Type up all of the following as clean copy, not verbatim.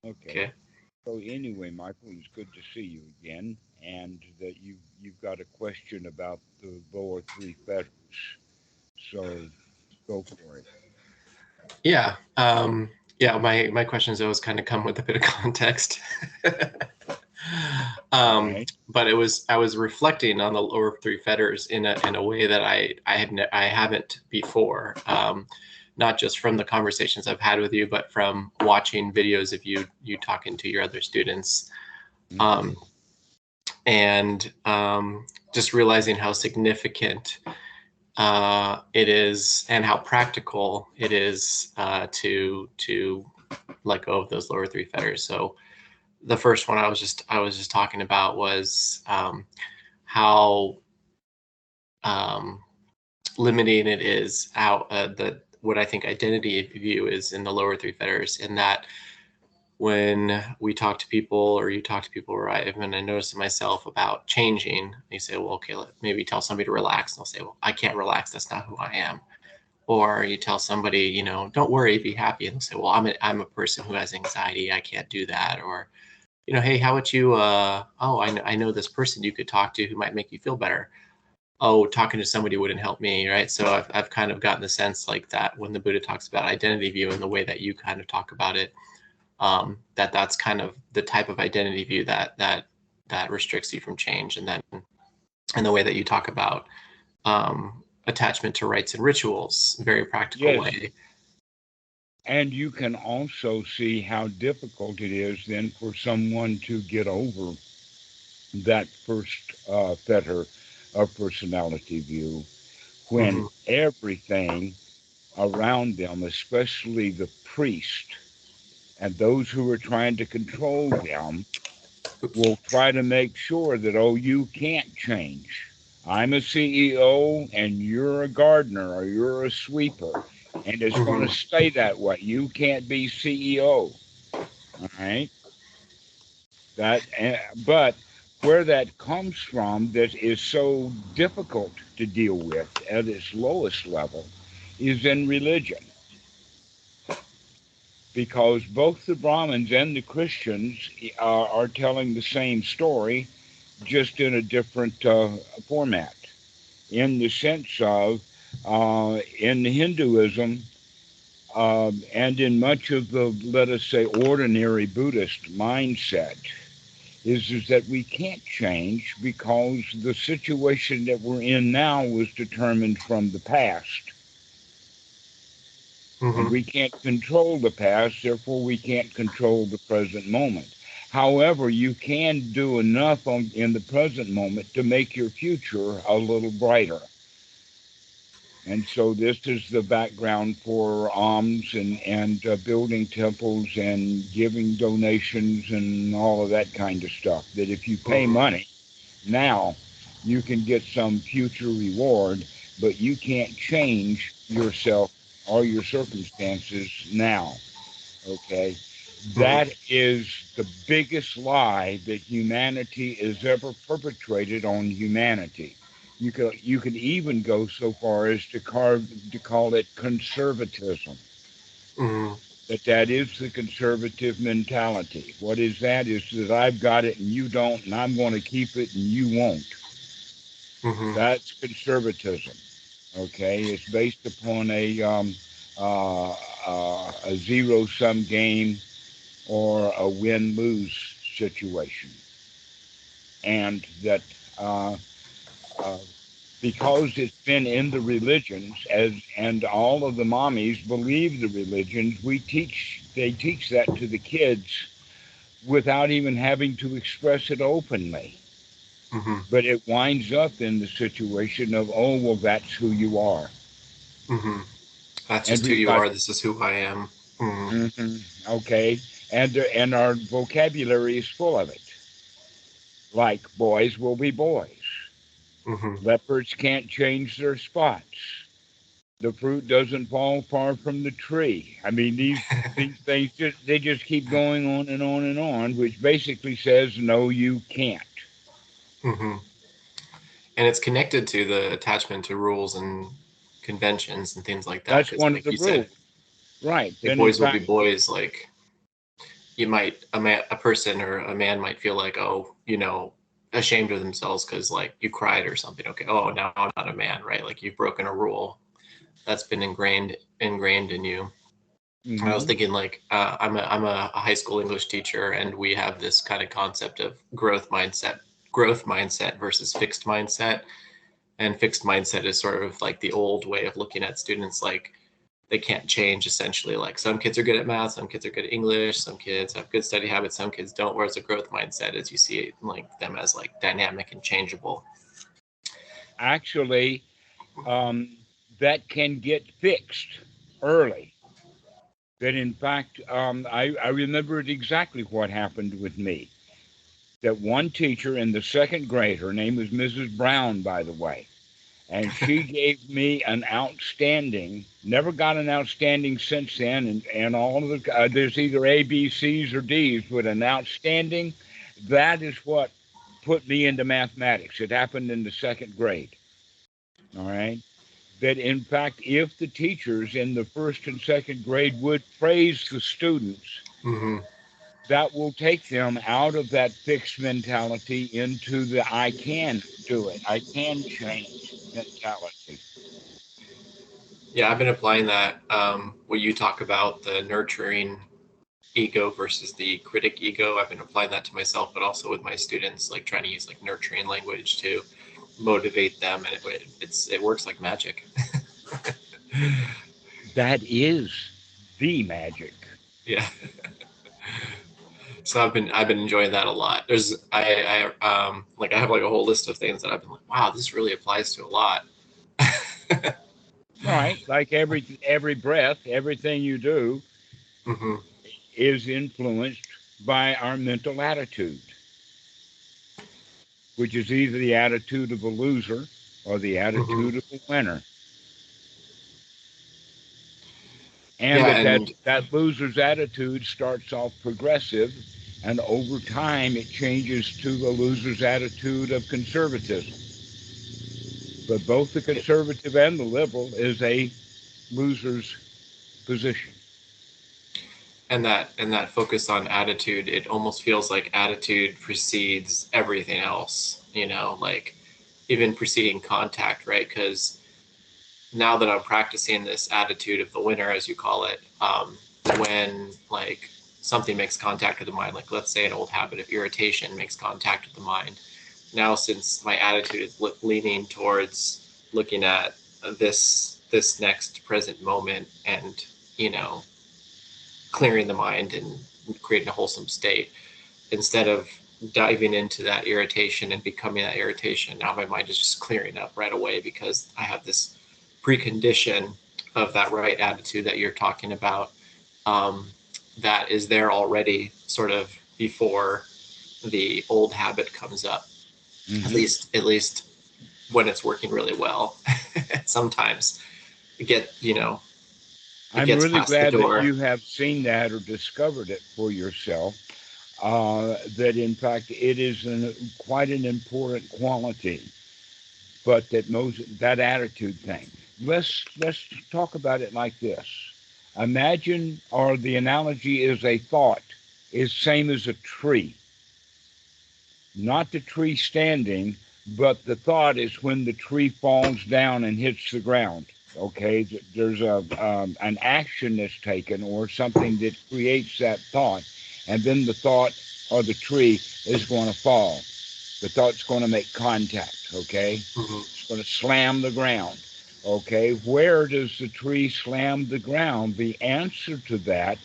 Okay. Okay. So anyway, Michael, it's good to see you again, and that you've got a question about the lower three fetters. So go for it. Yeah. Yeah. My questions always kind of come with a bit of context. All right. But I was reflecting on the lower three fetters in a way that I haven't before. Not just from the conversations I've had with you, but from watching videos of you talking to your other students. Mm-hmm. Um, and just realizing how significant it is and how practical it is to let go of those lower three fetters. So the first one I was just talking about was how um, limiting it is, how the what I think identity view is in the lower three fetters, in that when we talk to people or you talk to people, or I notice myself about changing, you say, well, okay, maybe tell somebody to relax, and they'll say, well, I can't relax, that's not who I am. Or you tell somebody, don't worry, be happy, and they'll say, well, I'm a person who has anxiety, I can't do that. Or, hey, how about you, oh, I know this person you could talk to who might make you feel better. Oh, talking to somebody wouldn't help me, right? So I've kind of gotten the sense like that when the Buddha talks about identity view and the way that you kind of talk about it, that's kind of the type of identity view that restricts you from change. And then and the way that you talk about um, attachment to rites and rituals, very practical Yes, way. and you can also see how difficult it is then for someone to get over that first fetter of personality view when Mm-hmm. everything around them, especially the priest and those who are trying to control them, Oops. will try to make sure that, oh, you can't change. I'm a CEO and you're a gardener or you're a sweeper, and it's going to Mm-hmm. stay that way. You can't be CEO. All right. But where that comes from, that is so difficult to deal with at its lowest level, is in religion, because both the Brahmins and the Christians are telling the same story, just in a different format. In the sense of, in Hinduism, and in much of the, let us say, ordinary Buddhist mindset, is that we can't change because the situation that we're in now was determined from the past. And Mm-hmm. we can't control the past, therefore we can't control the present moment. However, you can do enough in the present moment to make your future a little brighter. And so this is the background for alms and building temples and giving donations and all of that kind of stuff. That if you pay Mm-hmm. money now, you can get some future reward, but you can't change yourself or your circumstances now. Okay. Mm-hmm. That is the biggest lie that humanity has ever perpetrated on humanity. You could even go so far as to call it conservatism. Mm-hmm. That is the conservative mentality. What is that? Is that I've got it and you don't, and I'm going to keep it and you won't. Mm-hmm. That's conservatism. Okay, it's based upon a zero sum game or a win lose situation. And that uh, uh, because it's been in the religions, as and all of the mommies believe the religions, they teach that to the kids without even having to express it openly. Mm-hmm. But it winds up in the situation of, oh, well, that's who you are. Mm-hmm. That's And just who we've you got, are. This is who I am. Mm-hmm. mhm, okay, and our vocabulary is full of it. Like boys will be boys. Mm-hmm. Leopards can't change their spots. The fruit doesn't fall far from the tree. I mean, these things just keep going on and on and on, which basically says no, you can't. Mm-hmm. And it's connected to the attachment to rules and conventions and things like that. That's Because, one of like the you said, rules, right? like And in boys will be fact, boys. Like you might, a person or a man might feel like, oh, you know, ashamed of themselves because like you cried or something. Okay, oh, now I'm not a man, right? Like you've broken a rule that's been ingrained in you. And I was Hmm. thinking like, I'm a high school English teacher, and we have this kind of concept of growth mindset versus fixed mindset. And fixed mindset is sort of like the old way of looking at students, like they can't change, essentially. Like some kids are good at math, some kids are good at English, some kids have good study habits, some kids don't. Whereas a growth mindset is you see like them as like dynamic and changeable. Actually, um, that can get fixed early. That in fact, I remembered exactly what happened with me. That one teacher in the second grade, her name was Mrs. Brown, by the way, and she gave me an outstanding. Never got an outstanding since then, and all of the there's either A, B, C's or D's, but an outstanding. That is what put me into mathematics. It happened in the second grade. All right. That in fact, if the teachers in the first and second grade would praise the students, Mm-hmm. that will take them out of that fixed mentality into the I can do it, I can change mentality. Yeah, I've been applying that. What you talk about, the nurturing ego versus the critic ego, I've been applying that to myself, but also with my students, like trying to use like nurturing language to motivate them, and it works like magic. That is the magic. Yeah. So I've been enjoying that a lot. Like I have like a whole list of things that I've been like, wow, this really applies to a lot. Right. Like every breath, everything you do Hmm. is influenced by our mental attitude, which is either the attitude of a loser or the Hmm. attitude of a winner. And Yeah, that loser's attitude starts off progressive, and over time it changes to the loser's attitude of conservatism. But both the conservative and the liberal is a loser's position. and that focus on attitude, it almost feels like attitude precedes everything else. Like even preceding contact, right? Because now that I'm practicing this attitude of the winner, as you call it, when like something makes contact with the mind, like let's say an old habit of irritation makes contact with the mind. Now, since my attitude is leaning towards looking at this next present moment, and you know, clearing the mind and creating a wholesome state, instead of diving into that irritation and becoming that irritation, now my mind is just clearing up right away because I have this precondition of that right attitude that you're talking about, um, that is there already, sort of before the old habit comes up. At Hmm. least, at least when it's working really well. Sometimes it I'm gets really past the glad that door. you have seen that or discovered it for yourself. That in fact it is quite an important quality, but that attitude thing. Let's talk about it like this. Imagine, or the analogy is a thought is same as a tree, not the tree standing, but the thought is when the tree falls down and hits the ground. Okay, there's an action that's taken or something that creates that thought, and then the thought or the tree is going to fall. The thought's going to make contact. Okay, Mm-hmm. it's going to slam the ground. Okay, where does the tree slam the ground? The answer to that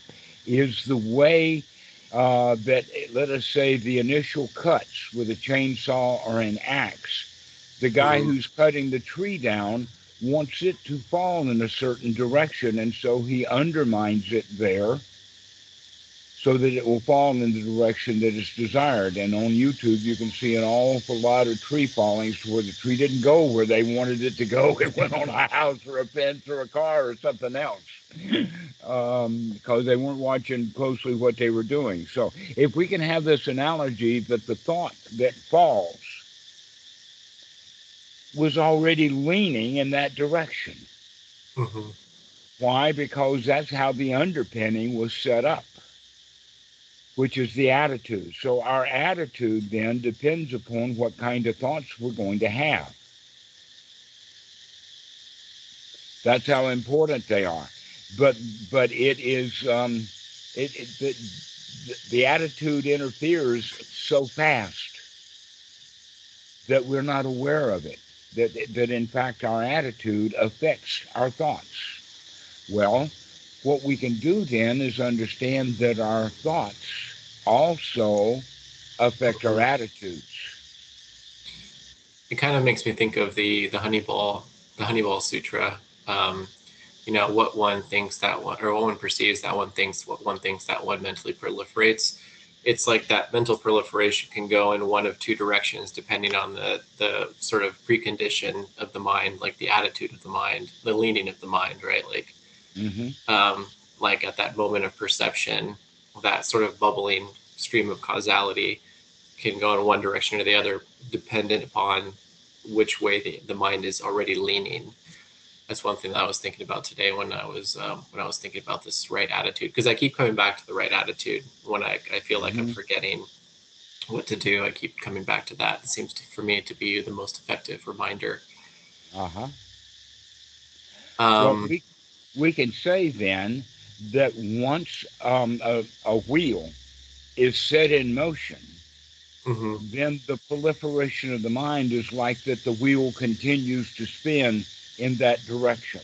is the way that, let us say, the initial cuts with a chainsaw or an axe. The guy Mm-hmm. who's cutting the tree down wants it to fall in a certain direction, and so he undermines it there so that it will fall in the direction that is desired. And on YouTube, you can see an awful lot of tree fallings where the tree didn't go where they wanted it to go. It went on a house or a fence or a car or something else, because they weren't watching closely what they were doing. So if we can have this analogy that the thought that falls was already leaning in that direction. Mm-hmm. Why? Because that's how the underpinning was set up. which is the attitude. So our attitude then depends upon what kind of thoughts we're going to have. That's how important they are. But it is the attitude interferes so fast that we're not aware of it. That in fact our attitude affects our thoughts. Well, what we can do then is understand that our thoughts also affect our attitudes. It kind of makes me think of the Honeyball Sutra. What one thinks that one, or what one perceives that one thinks, what one thinks that one mentally proliferates. It's like that mental proliferation can go in one of two directions depending on the sort of precondition of the mind, like the attitude of the mind, the leaning of the mind, right? Like at that moment of perception, that sort of bubbling stream of causality can go in one direction or the other, dependent upon which way the mind is already leaning. That's one thing that I was thinking about today when I was thinking about this right attitude, because I keep coming back to the right attitude when I feel like I'm forgetting what to do. I keep coming back to that. It seems for me to be the most effective reminder. Well, we can say then that once a wheel is set in motion, then the proliferation of the mind is like that the wheel continues to spin in that direction.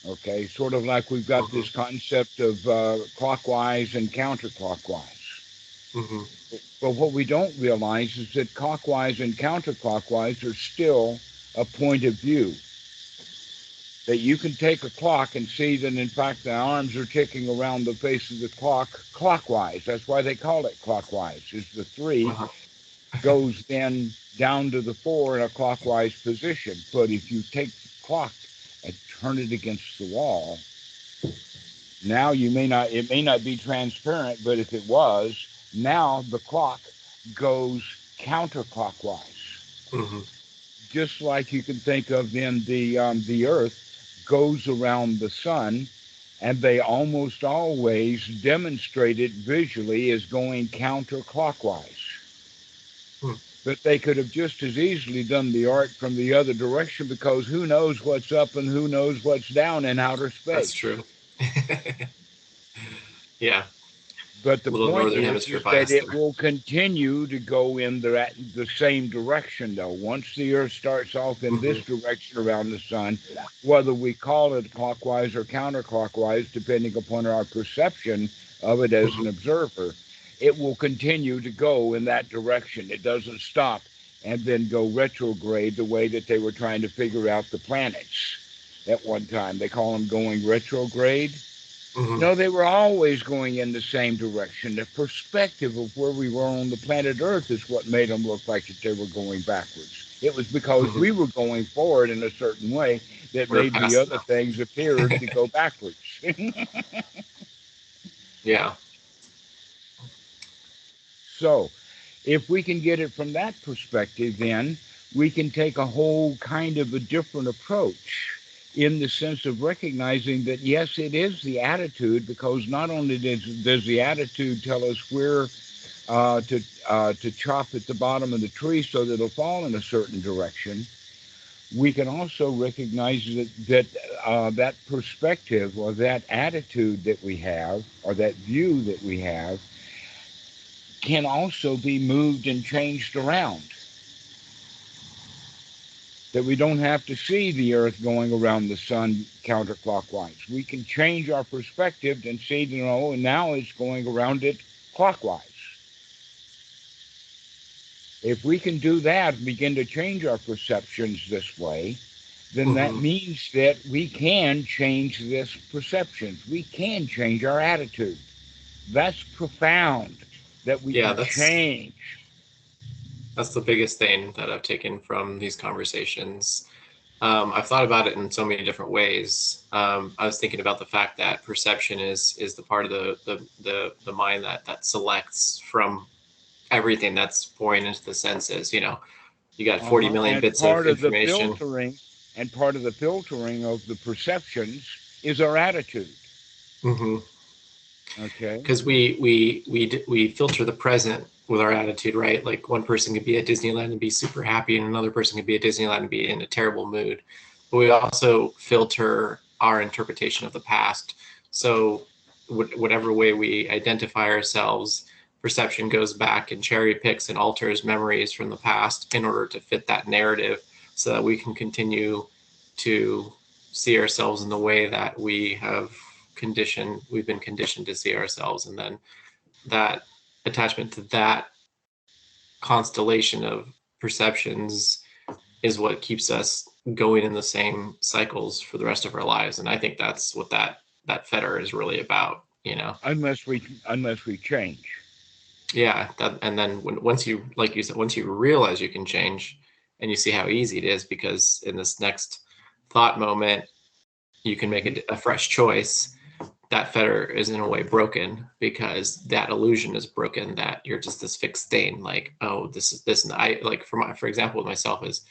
Okay, sort of like we've got this concept of clockwise and counterclockwise. But what we don't realize is that clockwise and counterclockwise are still a point of view. That you can take a clock and see that in fact the arms are ticking around the face of the clock clockwise. That's why they call it clockwise, is the 3 goes then down to the 4 in a clockwise position. But if you take the clock and turn it against the wall, now it may not be transparent, but if it was, now the clock goes counterclockwise. Just like you can think of then the earth goes around the sun, and they almost always demonstrate it visually as going counterclockwise. But they could have just as easily done the art from the other direction, because who knows what's up and who knows what's down in outer space. That's true. Yeah. But the point is that it will continue to go in the same direction, though. Once the Earth starts off in this direction around the sun, whether we call it clockwise or counterclockwise, depending upon our perception of it as an observer, it will continue to go in that direction. It doesn't stop and then go retrograde the way that they were trying to figure out the planets at one time. They call them going retrograde. No, they were always going in the same direction. The perspective of where we were on the planet Earth is what made them look like that they were going backwards. It was because we were going forward in a certain way that made the other things appear to go backwards. Yeah. So, if we can get it from that perspective, then we can take a whole kind of a different approach, in the sense of recognizing that, yes, it is the attitude, because not only does the attitude tell us where to chop at the bottom of the tree so that it'll fall in a certain direction, we can also recognize that perspective, or that attitude that we have, or that view that we have, can also be moved and changed around. That we don't have to see the Earth going around the sun counterclockwise. We can change our perspective and see, and now it's going around it clockwise. If we can do that, begin to change our perceptions this way, then that means that we can change this perception. We can change our attitude. That's profound, that we can change. That's the biggest thing that I've taken from these conversations. I've thought about it in so many different ways. I was thinking about the fact that perception is the part of the mind that selects from everything that's pouring into the senses. You got 40 million bits of information. Part of the filtering of the perceptions is our attitude. Okay. Because we filter the present with our attitude, right? Like one person could be at Disneyland and be super happy, and another person could be at Disneyland and be in a terrible mood. But we also filter our interpretation of the past. So whatever way we identify ourselves, perception goes back and cherry picks and alters memories from the past in order to fit that narrative, so that we can continue to see ourselves in the way that we've been conditioned to see ourselves. And then that attachment to that constellation of perceptions is what keeps us going in the same cycles for the rest of our lives. And I think that's what that fetter is really about, you know. Unless we change. Yeah, and then once you, like you said, once you realize you can change, and you see how easy it is, because in this next thought moment you can make a fresh choice, that fetter is in a way broken, because that illusion is broken, that you're just this fixed stain, like, oh, this is this. And I, like, for example with myself, is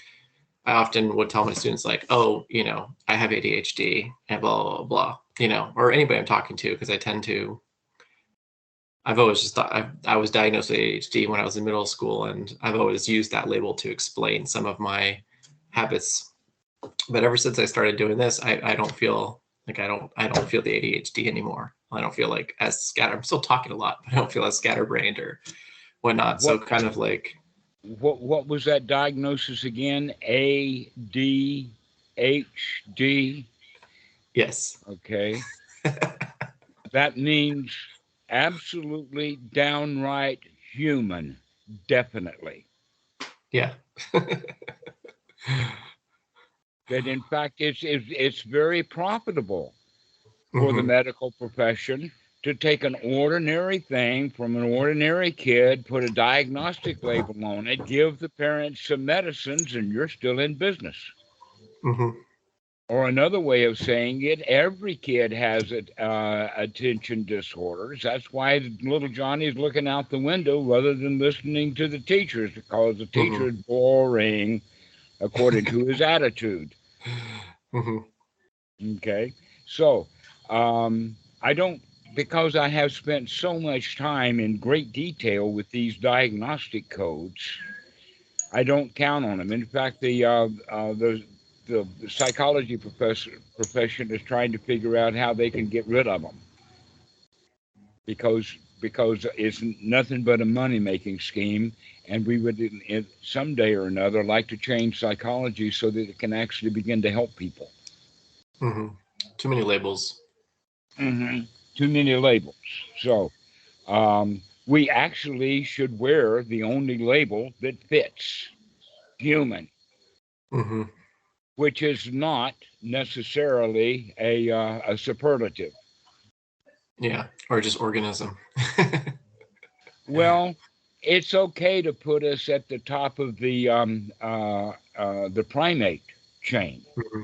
I often would tell my students, like, oh, you know, I have ADHD and blah blah blah, you know, or anybody I'm talking to, because I've always just thought I was diagnosed with ADHD when I was in middle school, and I've always used that label to explain some of my habits. But ever since I started doing this, I don't feel like I don't feel the ADHD anymore. I don't feel like as scattered. I'm still talking a lot, but I don't feel as scatterbrained or whatnot. So What kind of like, what was that diagnosis again? ADHD. yes. Okay. That means absolutely downright human. Definitely. Yeah. That in fact it's very profitable for the Mm-hmm. medical profession to take an ordinary thing from an ordinary kid, put a diagnostic label on it, give the parents some medicines, and you're still in business. Mm-hmm. Or another way of saying it, every kid has attention disorders. That's why little Johnny's looking out the window rather than listening to the teachers, because the teacher is Mm-hmm. boring, according to his attitude. Mm-hmm. Okay. So, I don't, because I have spent so much time in great detail with these diagnostic codes, I don't count on them. In fact, the psychology profession is trying to figure out how they can get rid of them, because it's nothing but a money making scheme, and we would someday or another like to change psychology so that it can actually begin to help people. Mm-hmm. Too many labels. Hmm. Too many labels. So we actually should wear the only label that fits: human, Mm-hmm. which is not necessarily a superlative. Yeah. Or just organism. Well, it's okay to put us at the top of the primate chain. Mm-hmm.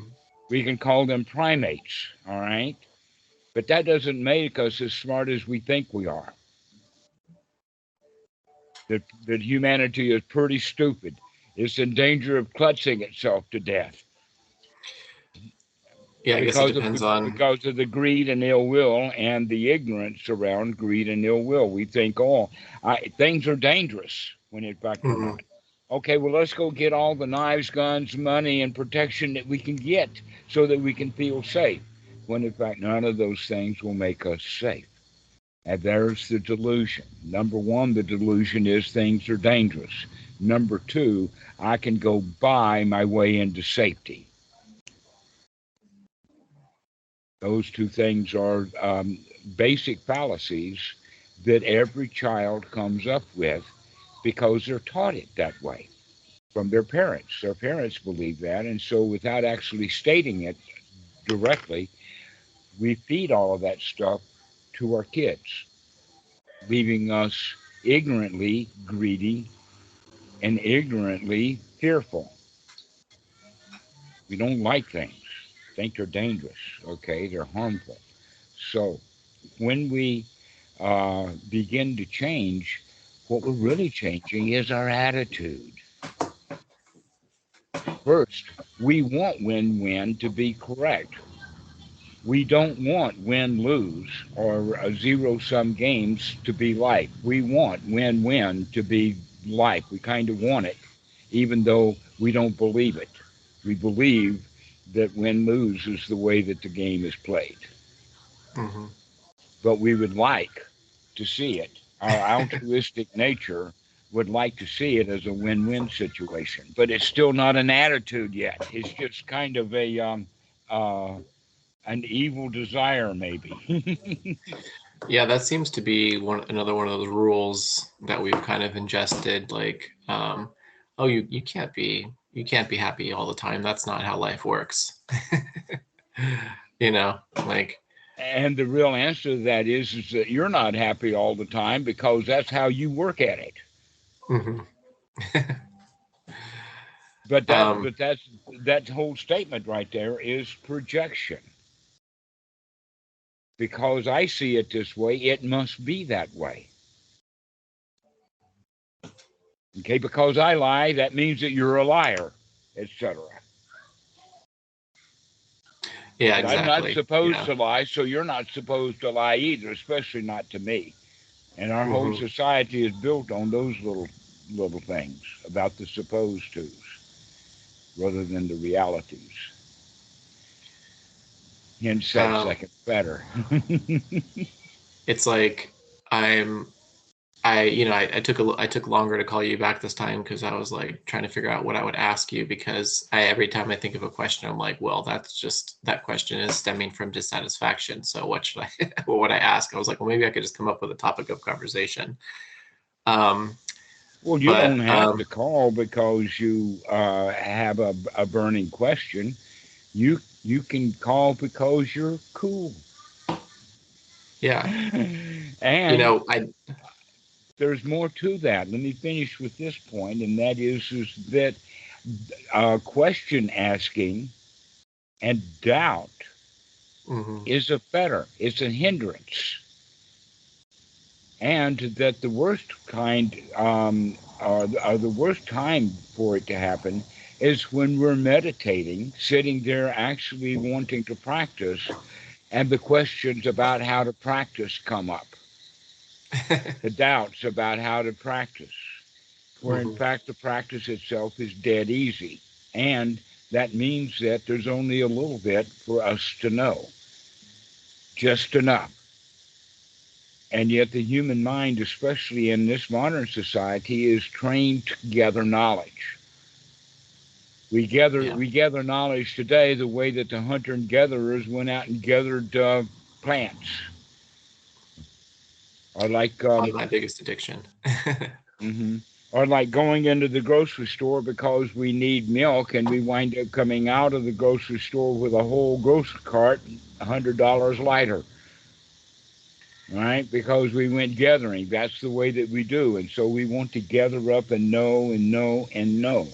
We can call them primates, all right? But that doesn't make us as smart as we think we are. That humanity is pretty stupid. It's in danger of clutching itself to death Yeah, I guess it because of depends the on. because of the greed and ill will and the ignorance around greed and ill will. We think, oh, things are dangerous when in fact they're Mm-hmm. not. Okay, well, let's go get all the knives, guns, money, and protection that we can get so that we can feel safe. When in fact, none of those things will make us safe. And there's the delusion. Number one, the delusion is things are dangerous. Number two, I can go buy my way into safety. Those two things are basic fallacies that every child comes up with because they're taught it that way from their parents. Their parents believe that. And so, without actually stating it directly, we feed all of that stuff to our kids, leaving us ignorantly greedy and ignorantly fearful. We don't like things, think they're dangerous, okay? They're harmful. So, when we begin to change, what we're really changing is our attitude. First, we want win win to be correct. We don't want win-lose or zero-sum games to be life. We want win-win to be life. We kind of want it, even though we don't believe it. We believe that win-lose is the way that the game is played. Hmm. But we would like to see it. Our altruistic nature would like to see it as a win-win situation, but it's still not an attitude yet. It's just kind of a uh, an evil desire, maybe. Yeah, that seems to be another one of those rules that we've kind of ingested. Like, oh, you can't be happy all the time. That's not how life works. You know, like, And the real answer to that is that you're not happy all the time because that's how you work at it. hmm. But that, um, but that's that whole statement right there is projection. Because I see it this way, it must be that way. Okay, because I lie, that means that you're a liar, etc. yeah, But I'm not exactly. supposed Yeah. to lie, so you're not supposed to lie either, especially not to me. And our whole Hmm. society is built on those little things about the supposed tos rather than the realities. Hence that Um, second fetter. it's like I'm I took longer to call you back this time because I was like trying to figure out what I would ask you, because every time I think of a question, I'm like, well, that question is stemming from dissatisfaction. So what should I what would I ask? I was like, well, maybe I could just come up with a topic of conversation. Um, Well, you don't but have to call because you have a burning question. You can call because you're cool. yeah, And I there's more to that. Let me finish with this point, and that is that question asking and doubt hmm is a fetter. It's a hindrance, and that the worst kind, or the worst time for it to happen is when we're meditating, sitting there actually wanting to practice, and the questions about how to practice come up, the doubts about how to practice, where in hmm fact the practice itself is dead easy. And that means that there's only a little bit for us to know, just enough. And yet the human mind, especially in this modern society, is trained to gather knowledge. yeah, We gather knowledge today the way that the hunter and gatherers went out and gathered plants, or like probably my biggest addiction. mhm. Or like going into the grocery store because we need milk, and we wind up coming out of the grocery store with a whole grocery cart, $100 lighter, right? Because we went gathering. That's the way that we do, and so we want to gather up and know and know and know.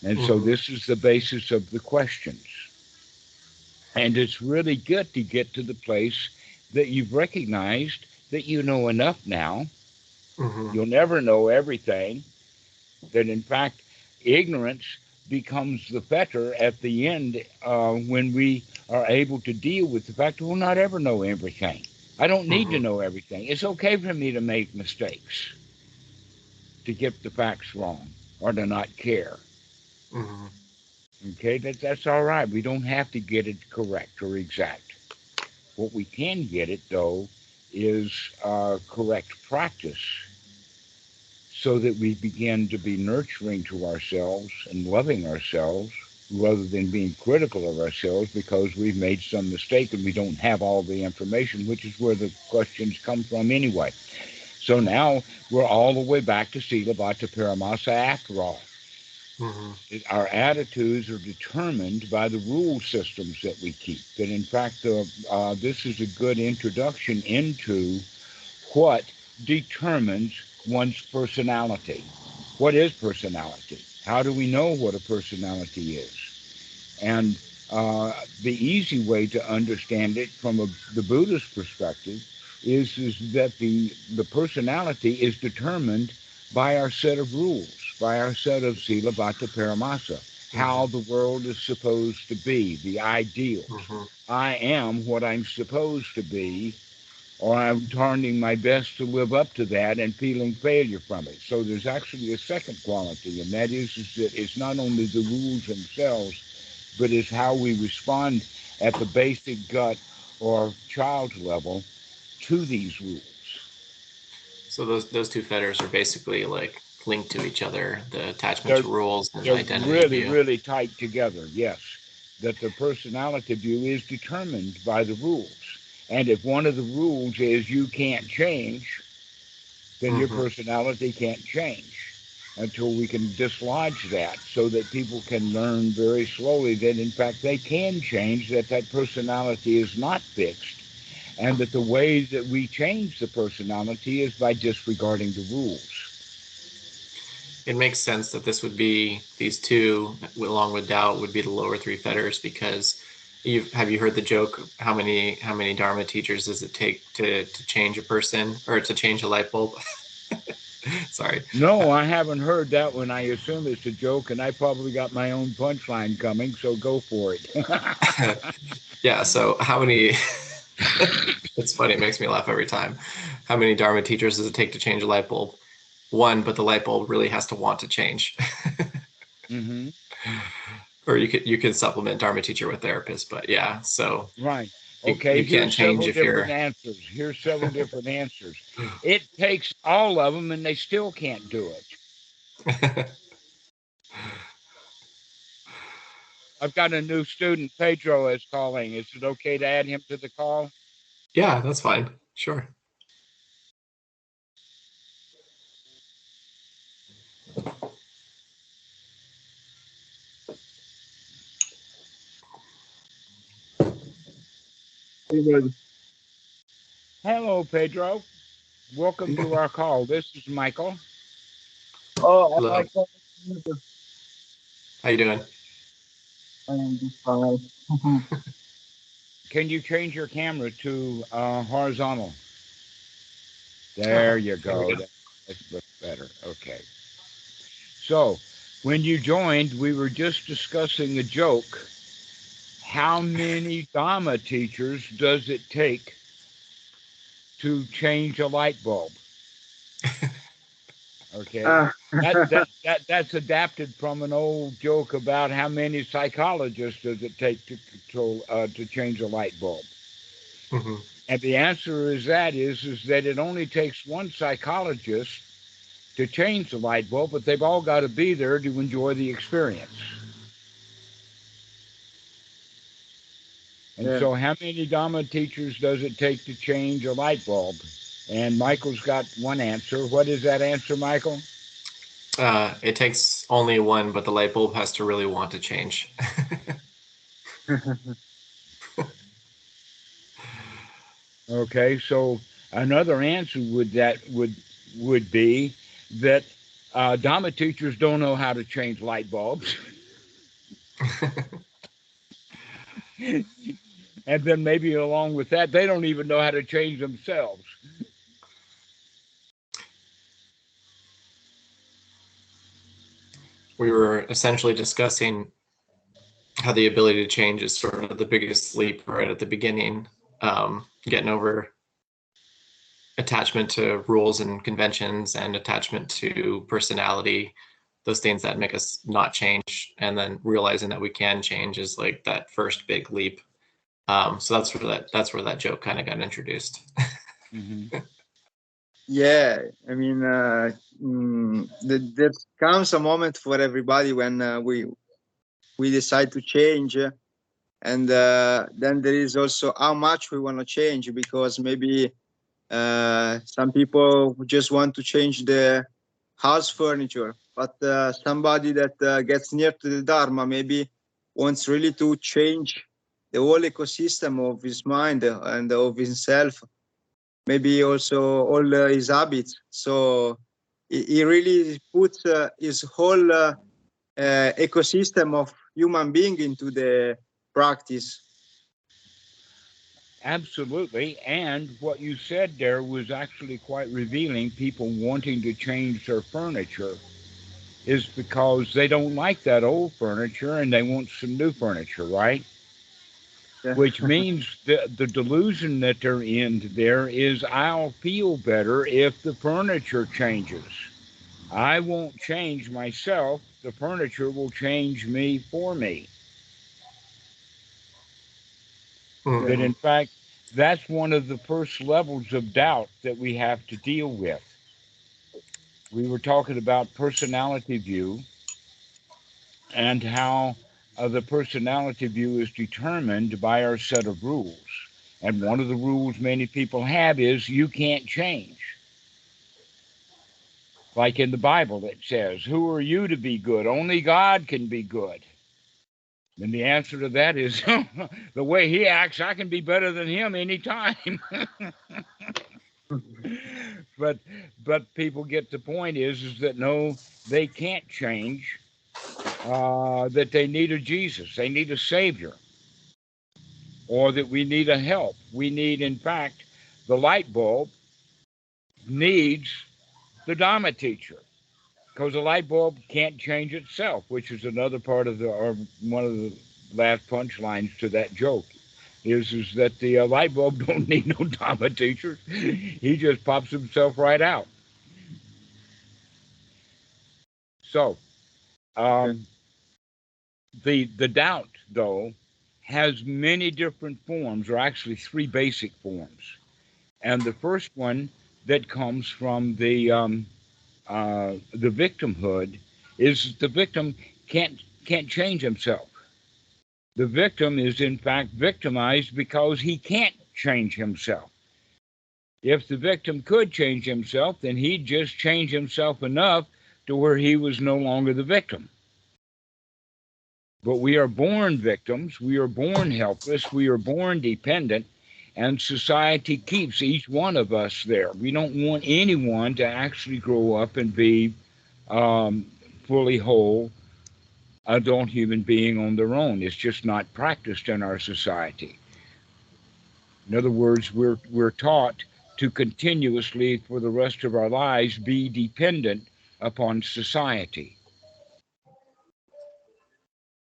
And so Hmm. this is the basis of the questions. And it's really good to get to the place that you've recognized that you know enough now. Hmm. You'll never know everything, that in fact ignorance becomes the fetter at the end, when we are able to deal with the fact that we'll not ever know everything. I don't need to Hmm. know everything. It's okay for me to make mistakes, to get the facts wrong, or to not care. Hmm. Okay, that's all right. We don't have to get it correct or exact. What we can get it though is correct practice, so that we begin to be nurturing to ourselves and loving ourselves rather than being critical of ourselves because we've made some mistake and we don't have all the information, which is where the questions come from anyway. So now we're all the way back to Sila Vata Paramasa after all. Hmm. Our attitudes are determined by the rule systems that we keep. That in fact, this is a good introduction into what determines one's personality. What is personality? How do we know what a personality is? And the easy way to understand it from the Buddhist perspective is that the personality is determined by our set of rules, by our set of sila vata paramasa. how the world is supposed to be, the ideals. Mm-hmm. I am what I'm supposed to be, or I'm trying my best to live up to that and feeling failure from it. So there's actually a second quality, and that is that it's not only the rules themselves, but it's how we respond at the basic gut or child level to these rules. So those two fetters are basically like linked to each other, the attachment They're to rules and they're identity really, view. really tight together, yes. That the personality view is determined by the rules. And if one of the rules is you can't change, then your Mm-hmm. personality can't change until we can dislodge that so that people can learn very slowly that in fact they can change, that that personality is not fixed, and that the way that we change the personality is by disregarding the rules. It makes sense that this would be, these two, along with doubt, would be the lower three fetters, because have you heard the joke, how many Dharma teachers does it take to change a person, or to change a light bulb? Sorry. No, I haven't heard that one. I assume it's a joke, and I probably got my own punchline coming, so go for it. Yeah, so how many it's funny, it makes me laugh every time. How many Dharma teachers does it take to change a light bulb? One, but the light bulb really has to want to change. Hmm. Or you could supplement Dharma teacher with therapist, but yeah, so Right. Okay, you can't here's change several if different you're answers. Here's several different answers. It takes all of them, and they still can't do it. I've got a new student, Pedro, is calling. Is it okay to add him to the call? Yeah, that's fine. Sure. Hey, brother. Hello, Pedro. Welcome to our call. This is Michael. Oh, I Hello. thought How you doing? I am just fine. Can you change your camera to horizontal? There you There we go. go. That's much better. Okay. So, when you joined, we were just discussing a joke. How many Dhamma teachers does it take to change a light bulb? Okay. Ah, That's adapted from an old joke about how many psychologists does it take to control to change a light bulb. Hmm. And the answer is that it only takes one psychologist to change the light bulb, but they've all got to be there to enjoy the experience. And yeah. so, how many Dhamma teachers does it take to change a light bulb? And Michael's got one answer. What is that answer, Michael? It takes only one, but the light bulb has to really want to change. Okay, so another answer would be that Dhamma teachers don't know how to change light bulbs, and then maybe along with that, they don't even know how to change themselves. We were essentially discussing how the ability to change is sort of the biggest leap right at the beginning, getting over attachment to rules and conventions and attachment to personality, those things that make us not change, and then realizing that we can change is like that first big leap. So that's where that joke kind of got introduced. Hmm. Yeah, I mean, there comes a moment for everybody when we decide to change, and then there is also how much we want to change, because maybe some people just want to change the house furniture, but somebody that gets near to the Dharma maybe wants really to change the whole ecosystem of his mind and of himself, maybe also all his habits. So he really puts his whole ecosystem of human being into the practice. Absolutely. And what you said there was actually quite revealing. People wanting to change their furniture is because they don't like that old furniture and they want some new furniture, right? Yeah. Which means the delusion that they're in there is I'll feel better if the furniture changes. I won't change myself. The furniture will change me for me. That Mhm. in fact, that's one of the first levels of doubt that we have to deal with. We were talking about personality view and how the personality view is determined by our set of rules. And one of the rules many people have is you can't change. Like in the Bible, it says, who are you to be good? Only God can be good. And the answer to that is the way he acts, I can be better than him anytime. but people get the point is that no, they can't change. That they need a Jesus, they need a Savior, or that we need a help. We need, in fact, the light bulb needs the Dhamma teacher because the light bulb can't change itself, which is another part of or one of the last punchlines to that joke. Is that the light bulb don't need no Dhamma teachers. He just pops himself right out. So Okay. the doubt, though, has many different forms, or actually three basic forms. And the first one that comes from the victimhood is the victim can't change himself. The victim is in fact victimized because he can't change himself. If the victim could change himself, then he'd just change himself enough to where he was no longer the victim. But we are born victims, we are born helpless, we are born dependent, and society keeps each one of us there. We don't want anyone to actually grow up and be um, fully whole adult human being on their own. It's just not practiced in our society. In other words, we're taught to continuously, for the rest of our lives, be dependent upon society.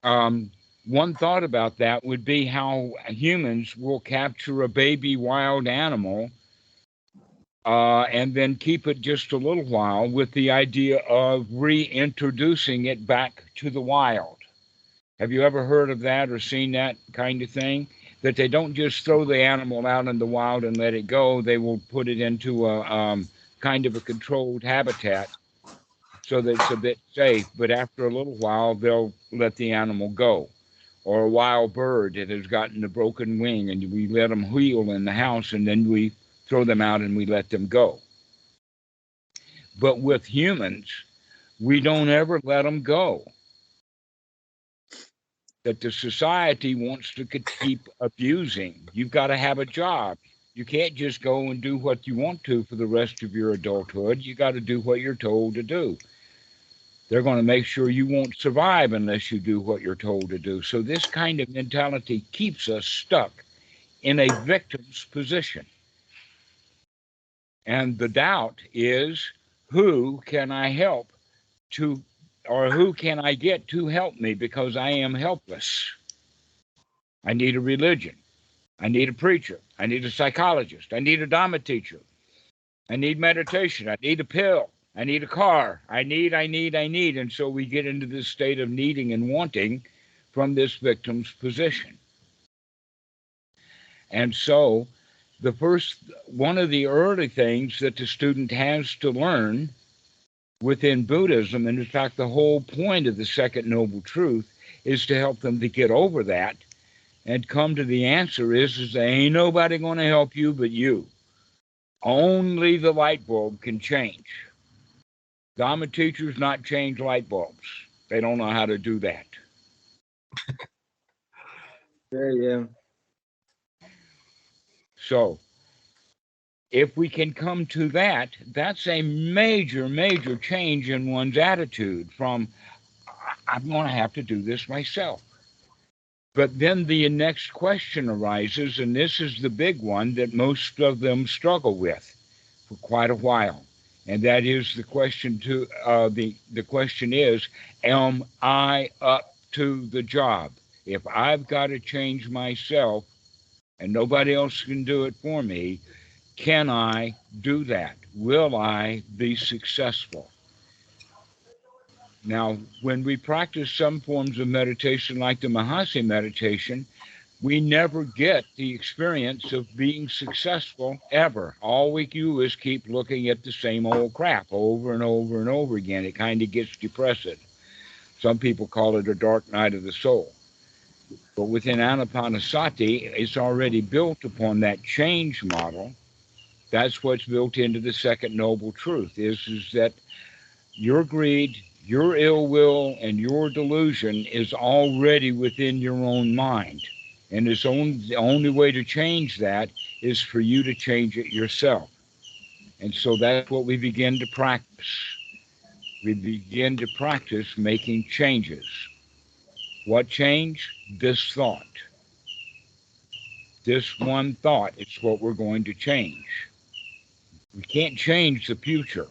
Um, One thought about that would be how humans will capture a baby wild animal and then keep it just a little while with the idea of reintroducing it back to the wild. Have you ever heard of that or seen that kind of thing? That they don't just throw the animal out in the wild and let it go. They will put it into a kind of a controlled habitat so that it's a bit safe. But after a little while, they'll let the animal go. Or a wild bird that has gotten a broken wing, and we let them heal in the house, and then we throw them out and we let them go. But with humans, we don't ever let them go. That the society wants to keep abusing. You've got to have a job. You can't just go and do what you want to for the rest of your adulthood. You got to do what you're told to do. They're going to make sure you won't survive unless you do what you're told to do. So this kind of mentality keeps us stuck in a victim's position. And the doubt is, who can I help to, or who can I get to help me because I am helpless? I need a religion. I need a preacher. I need a psychologist. I need a Dhamma teacher. I need meditation. I need a pill. I need a car. I need. And so we get into this state of needing and wanting from this victim's position. And so the first, one of the early things that the student has to learn within Buddhism, and in fact, the whole point of the Second Noble Truth is to help them to get over that and come to the answer is there ain't nobody going to help you but you. Only the light bulb can change. Dhamma teachers not change light bulbs. They don't know how to do that. Yeah. So if we can come to that, that's a major, major change in one's attitude from, I'm going to have to do this myself. But then the next question arises, and this is the big one that most of them struggle with for quite a while. And that is the question to the question is, am I up to the job? If I've got to change myself and nobody else can do it for me, can I do that? Will I be successful? Now, when we practice some forms of meditation like the Mahasi meditation, we never get the experience of being successful ever. All we do is keep looking at the same old crap over and over and over again. It kind of gets depressing. Some people call it a dark night of the soul. But within Anapanasati, it's already built upon that change model. That's what's built into the second noble truth is that your greed, your ill will, and your delusion is already within your own mind. And the only way to change that is for you to change it yourself. And so that's what we begin to practice. We begin to practice making changes. What change? This thought. This one thought is what we're going to change. We can't change the future.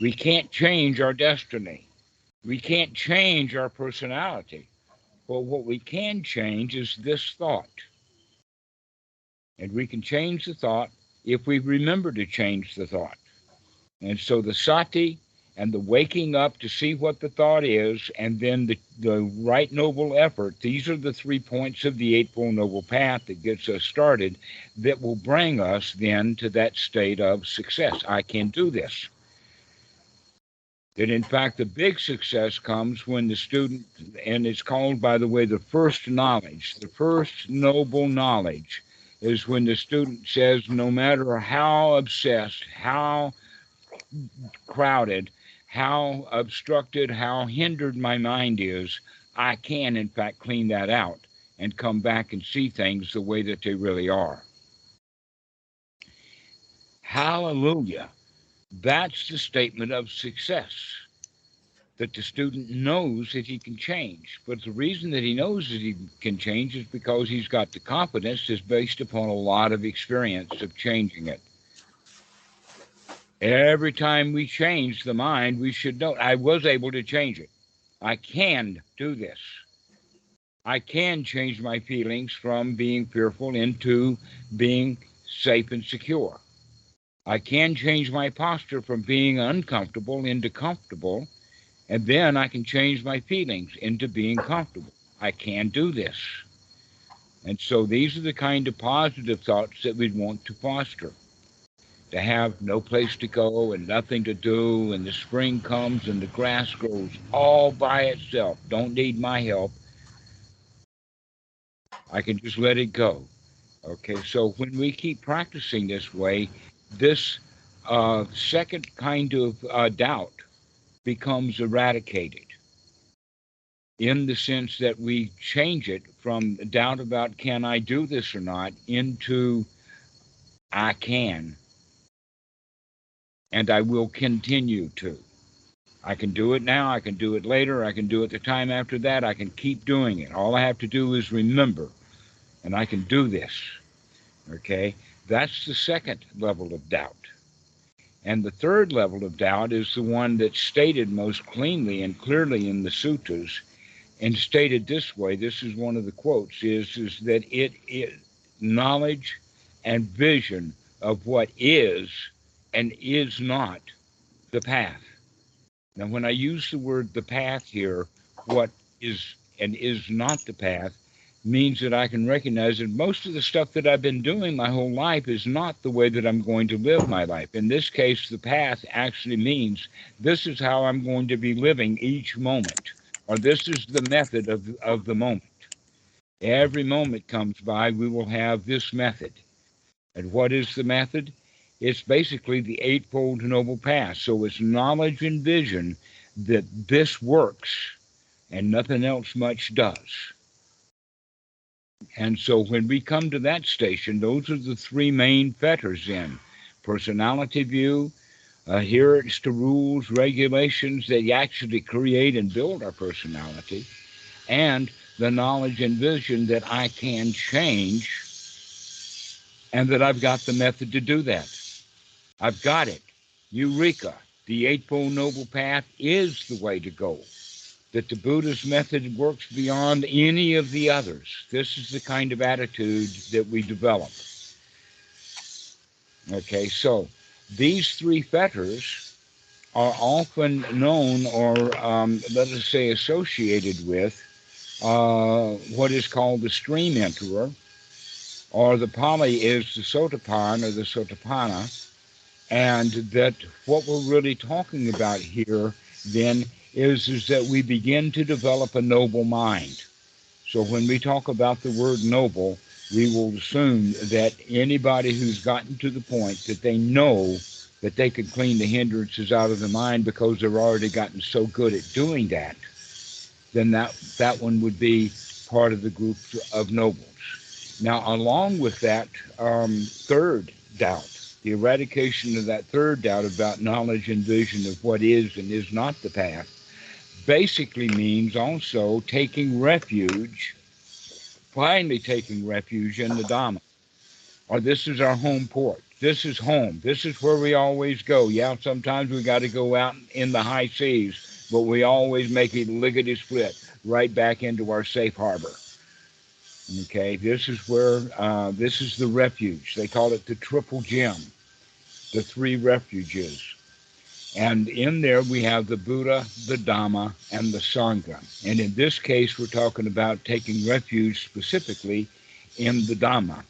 We can't change our destiny. We can't change our personality. But what we can change is this thought. And we can change the thought if we remember to change the thought. And so the sati and the waking up to see what the thought is, and then the right noble effort, these are the 3 points of the Eightfold Noble Path that gets us started, that will bring us then to that state of success. I can do this. That in fact, the big success comes when the student, and it's called, by the way, the first knowledge, the first noble knowledge, is when the student says, no matter how obsessed, how crowded, how obstructed, how hindered my mind is, I can, in fact, clean that out and come back and see things the way that they really are. Hallelujah. That's the statement of success, that the student knows that he can change. But the reason that he knows that he can change is because he's got the confidence is based upon a lot of experience of changing it. Every time we change the mind, we should know, I was able to change it. I can do this. I can change my feelings from being fearful into being safe and secure. I can change my posture from being uncomfortable into comfortable, and then I can change my feelings into being comfortable. I can do this. And so these are the kind of positive thoughts that we'd want to foster. To have no place to go and nothing to do, and the spring comes and the grass grows all by itself. Don't need my help. I can just let it go. Okay, so when we keep practicing this way, this second kind of doubt becomes eradicated, in the sense that we change it from doubt about can I do this or not into I can, and I will continue to. I can do it now, I can do it later, I can do it the time after that, I can keep doing it. All I have to do is remember, and I can do this. Okay? That's the second level of doubt. And the third level of doubt is the one that's stated most cleanly and clearly in the suttas, and stated this way. This is one of the quotes, is that it knowledge and vision of what is and is not the path. Now, when I use the word the path here, what is and is not the path means that I can recognize that most of the stuff that I've been doing my whole life is not the way that I'm going to live my life. In this case, the path actually means this is how I'm going to be living each moment, or this is the method of the moment. Every moment comes by, we will have this method. And what is the method? It's basically the Eightfold Noble Path. So it's knowledge and vision that this works and nothing else much does. And so when we come to that station, those are the 3 main fetters in personality view, adherence to rules, regulations that actually create and build our personality, and the knowledge and vision that I can change and that I've got the method to do that. I've got it. Eureka! The Eightfold Noble Path is the way to go. That the Buddha's method works beyond any of the others. This is the kind of attitude that we develop. Okay, so these three fetters are often known, or let us say associated with, what is called the stream enterer, or the Pali is the Sotapan or the Sotapanna, and that what we're really talking about here then is that we begin to develop a noble mind. So when we talk about the word noble, we will assume that anybody who's gotten to the point that they know that they can clean the hindrances out of the mind because they've already gotten so good at doing that, then that one would be part of the group of nobles. Now, along with that third doubt, the eradication of that third doubt about knowledge and vision of what is and is not the path, basically means also taking refuge, finally taking refuge in the Dhamma. Or this is our home port. This is home. This is where we always go. Yeah, sometimes we got to go out in the high seas, but we always make it lickety-split right back into our safe harbor. Okay, this is where, this is the refuge. They call it the triple gem, the three refuges. And in there we have the Buddha, the Dhamma, and the Sangha. And in this case, we're talking about taking refuge specifically in the Dhamma.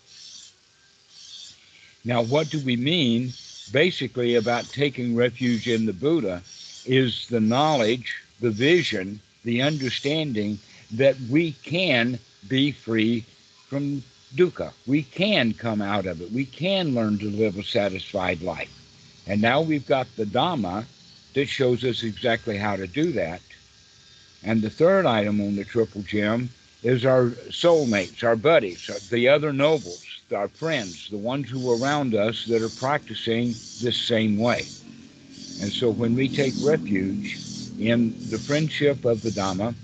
Now, what do we mean basically about taking refuge in the Buddha is the knowledge, the vision, the understanding that we can be free from dukkha. We can come out of it. We can learn to live a satisfied life. And now we've got the Dhamma that shows us exactly how to do that. And the third item on the triple gem is our soulmates, our buddies, the other nobles, our friends, the ones who are around us that are practicing this same way. And so when we take refuge in the friendship of the Dhamma,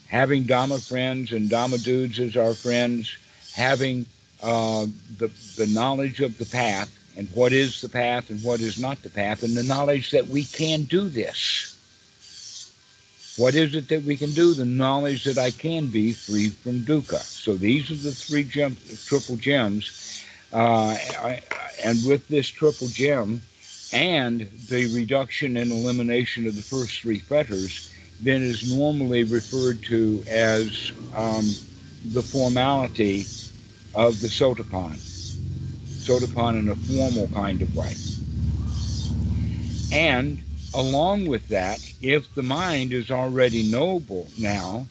having Dhamma friends and Dhamma dudes as our friends, having the knowledge of the path, and what is the path and what is not the path, and the knowledge that we can do this. What is it that we can do? The knowledge that I can be free from dukkha. So these are the three triple gems. And with this triple gem and the reduction and elimination of the first three fetters, then is normally referred to as the formality of the Sotapan. Sotapan in a formal kind of way. And along with that, if the mind is already noble now,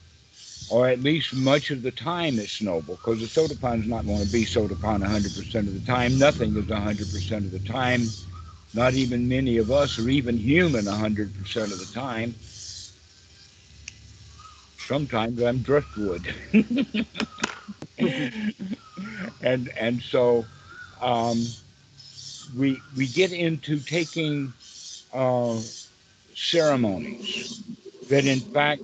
or at least much of the time it's noble, because the Sotapan is not going to be Sotapan 100% of the time. Nothing is 100% of the time. Not even many of us are even human 100% of the time. Sometimes I'm driftwood. and so we get into taking ceremonies that in fact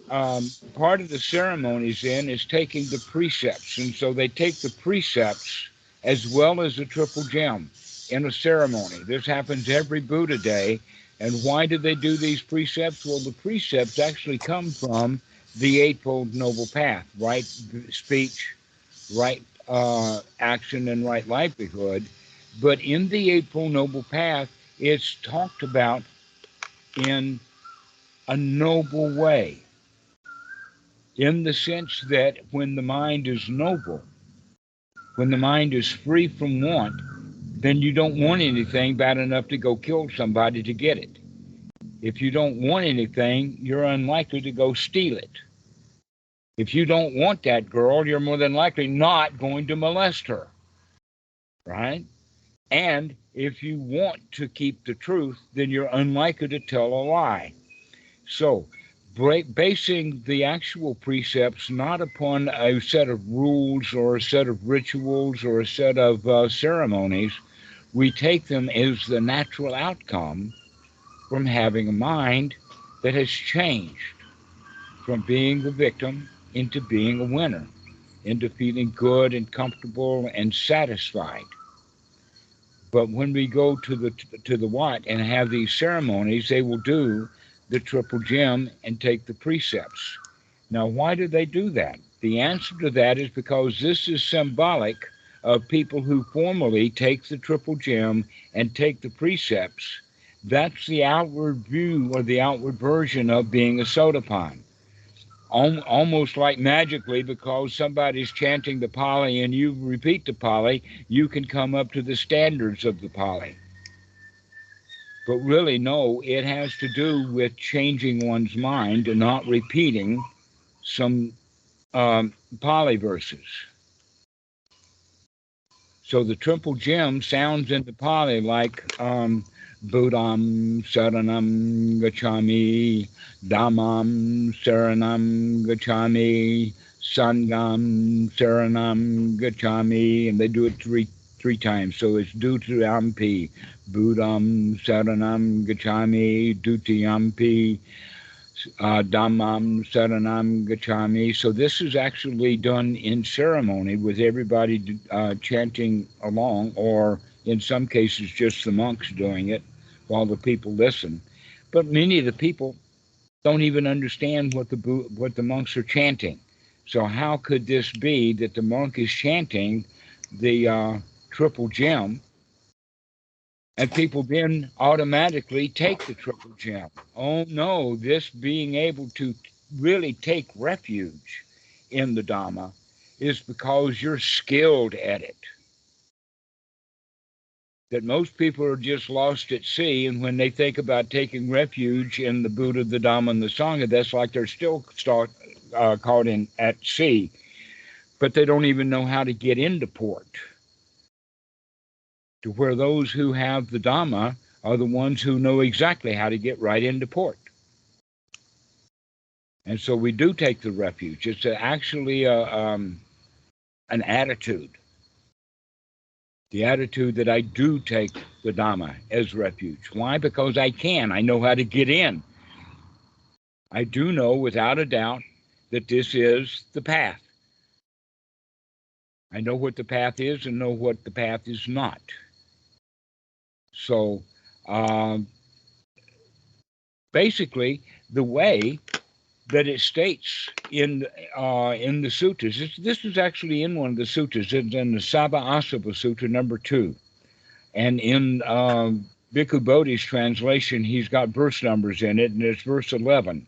part of the ceremonies then is taking the precepts, and so they take the precepts as well as the triple gem in a ceremony. This happens every Buddha day. And why do they do these precepts? Well, the precepts actually come from the Eightfold Noble Path: right speech, right action, and right livelihood. But in the Eightfold Noble Path, it's talked about in a noble way, in the sense that when the mind is noble, when the mind is free from want, then you don't want anything bad enough to go kill somebody to get it. If you don't want anything, you're unlikely to go steal it. If you don't want that girl, you're more than likely not going to molest her, right? And if you want to keep the truth, then you're unlikely to tell a lie. So, basing the actual precepts not upon a set of rules or a set of rituals or a set of ceremonies, we take them as the natural outcome from having a mind that has changed from being the victim into being a winner, into feeling good and comfortable and satisfied. But when we go to the Wat and have these ceremonies, they will do the triple gem and take the precepts. Now, why do they do that? The answer to that is because this is symbolic of people who formally take the triple gem and take the precepts. That's the outward view or the outward version of being a Sotapan. Almost like magically, because somebody's chanting the Pali and you repeat the Pali, you can come up to the standards of the Pali. But really, no, it has to do with changing one's mind and not repeating some Pali verses. So the triple gem sounds in the Pali like Buddham Saranam Gacchami, Dhammam Saranam Gacchami, Sangam Saranam Gacchami, and they do it three times. So it's Dutiyampi, Buddham Saranam Gacchami, Dutiyampi, Dhammam Saranam Gacchami. So this is actually done in ceremony with everybody chanting along, or in some cases just the monks doing it while the people listen. But many of the people don't even understand what the monks are chanting. So how could this be that the monk is chanting the triple gem and people then automatically take the triple gem? Oh no, this being able to really take refuge in the Dhamma is because you're skilled at it. That most people are just lost at sea, and when they think about taking refuge in the Buddha, the Dhamma, and the Sangha, that's like they're still caught in at sea, but they don't even know how to get into port. To where those who have the Dhamma are the ones who know exactly how to get right into port. And so we do take the refuge. It's actually an attitude. The attitude that I do take the Dhamma as refuge. Why? Because I can. I know how to get in. I do know without a doubt that this is the path. I know what the path is and know what the path is not. So basically, the way that it states in the sutras, this is actually in one of the sutras. It's in the Sabha Asava Sutra number 2. And in Bhikkhu Bodhi's translation, he's got verse numbers in it, and it's verse 11.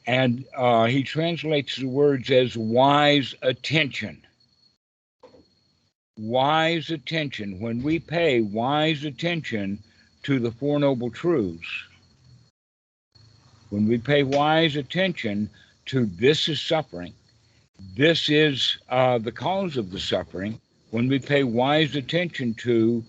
And he translates the words as wise attention. Wise attention. When we pay wise attention to the Four Noble Truths, when we pay wise attention to this is suffering, this is the cause of the suffering, when we pay wise attention to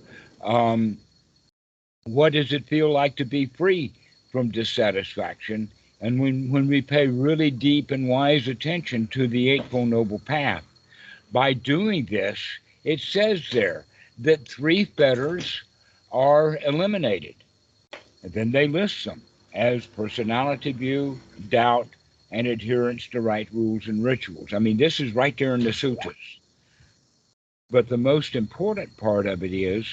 what does it feel like to be free from dissatisfaction, and when we pay really deep and wise attention to the Eightfold Noble Path, by doing this, it says there that 3 fetters are eliminated. And then they list them as personality view, doubt, and adherence to right rules and rituals. I mean, this is right there in the sutras. But the most important part of it is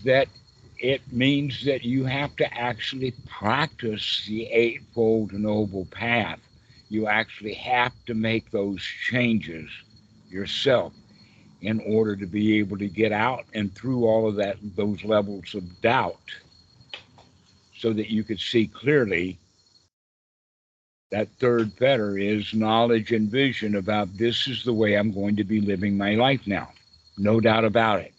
that it means that you have to actually practice the Eightfold Noble Path. You actually have to make those changes yourself in order to be able to get out and through all of those levels of doubt, so that you could see clearly that 3rd fetter is knowledge and vision about this is the way I'm going to be living my life now. No doubt about it.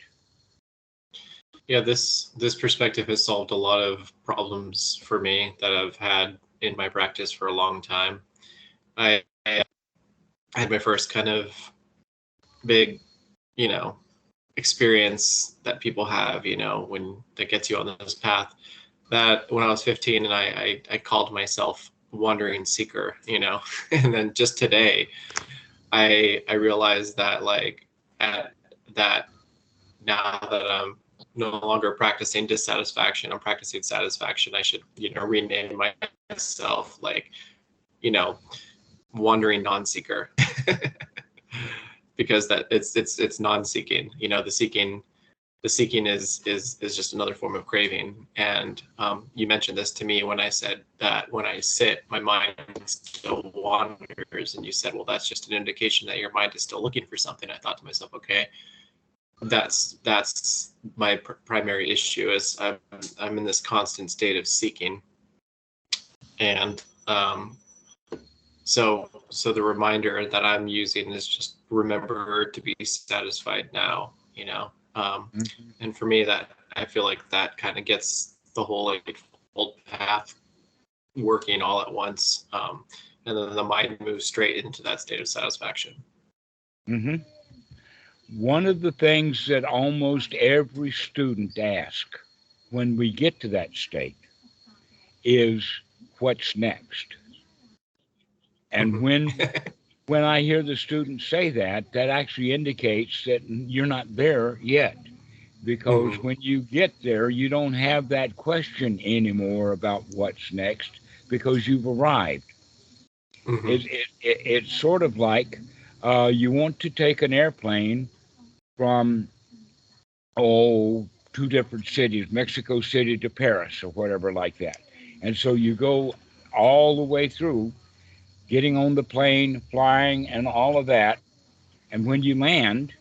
Yeah, this perspective has solved a lot of problems for me that I've had in my practice for a long time. I had my first kind of big, experience that people have, when that gets you on this path. That when I was 15 and I called myself wandering seeker, and then just today, I realized that that now that I'm no longer practicing dissatisfaction, I'm practicing satisfaction. I should, rename myself wandering non-seeker. Because that it's non-seeking, the seeking the seeking is just another form of craving. And you mentioned this to me when I said that when I sit, my mind still wanders, and you said, well, that's just an indication that your mind is still looking for something. I thought to myself, okay, that's my primary issue, is I'm in this constant state of seeking. And so the reminder that I'm using is just remember to be satisfied now, you know. And for me, that I feel like that kind of gets the whole like old path working all at once, and then the mind moves straight into that state of satisfaction. Mm-hmm. One of the things that almost every student asks when we get to that state is, what's next? And when I hear the students say that, that actually indicates that you're not there yet. Because when you get there, you don't have that question anymore about what's next, because you've arrived. It's sort of like you want to take an airplane from, two different cities, Mexico City to Paris or whatever like that. And so you go all the way through, getting on the plane, flying, and all of that. And when you land,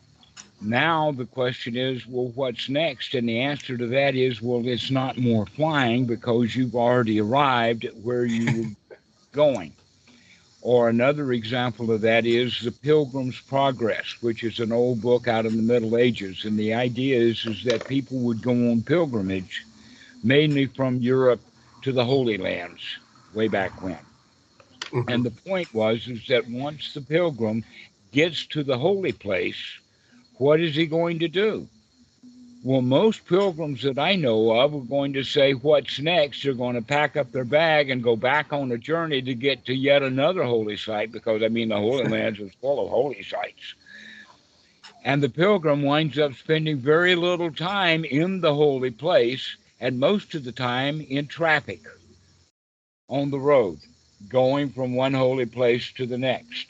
now the question is, well, what's next? And the answer to that is, well, it's not more flying, because you've already arrived at where you were going. Or another example of that is The Pilgrim's Progress, which is an old book out of the Middle Ages. And the idea is that people would go on pilgrimage, mainly from Europe to the Holy Lands, way back when. And the point is that once the pilgrim gets to the holy place, what is he going to do? Well, most pilgrims that I know of are going to say, what's next? They're going to pack up their bag and go back on a journey to get to yet another holy site, because, I mean, the Holy Lands is full of holy sites. And the pilgrim winds up spending very little time in the holy place, and most of the time in traffic on the road, going from one holy place to the next.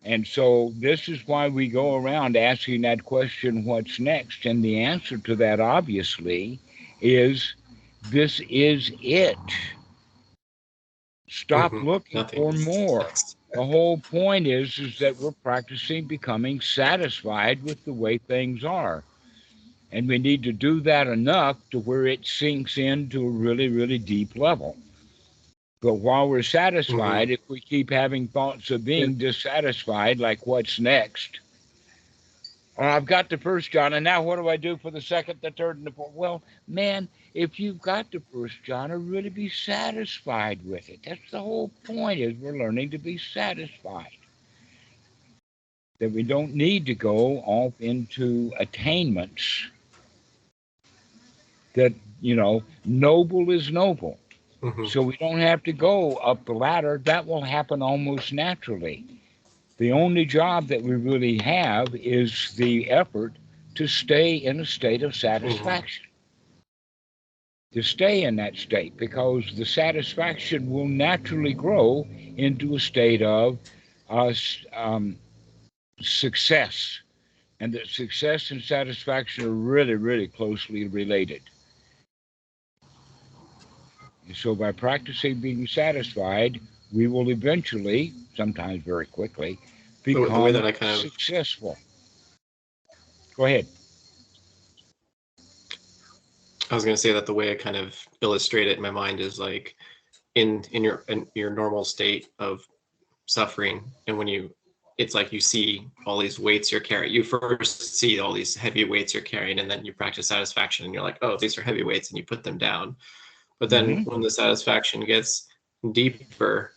And so this is why we go around asking that question, what's next? And the answer to that, obviously, is, this is it. Stop looking for more. The whole point is that we're practicing becoming satisfied with the way things are. And we need to do that enough to where it sinks into a really, really deep level. But while we're satisfied, if we keep having thoughts of being dissatisfied, like what's next? Oh, I've got the first jhana, now what do I do for the second, the third, and the fourth? Well, man, if you've got the first jhana, really be satisfied with it. That's the whole point, is we're learning to be satisfied. That we don't need to go off into attainments that, noble is noble. So we don't have to go up the ladder. That will happen almost naturally. The only job that we really have is the effort to stay in a state of satisfaction. To stay in that state, because the satisfaction will naturally grow into a state of success. And that success and satisfaction are really, really closely related. And so by practicing being satisfied, we will eventually, sometimes very quickly, become successful. Go ahead. I was going to say that the way I kind of illustrate it in my mind is like in your normal state of suffering, and when it's like you see all these weights you're carrying. You first see all these heavy weights you're carrying, and then you practice satisfaction, and you're like, oh, these are heavy weights, and you put them down. But then when the satisfaction gets deeper,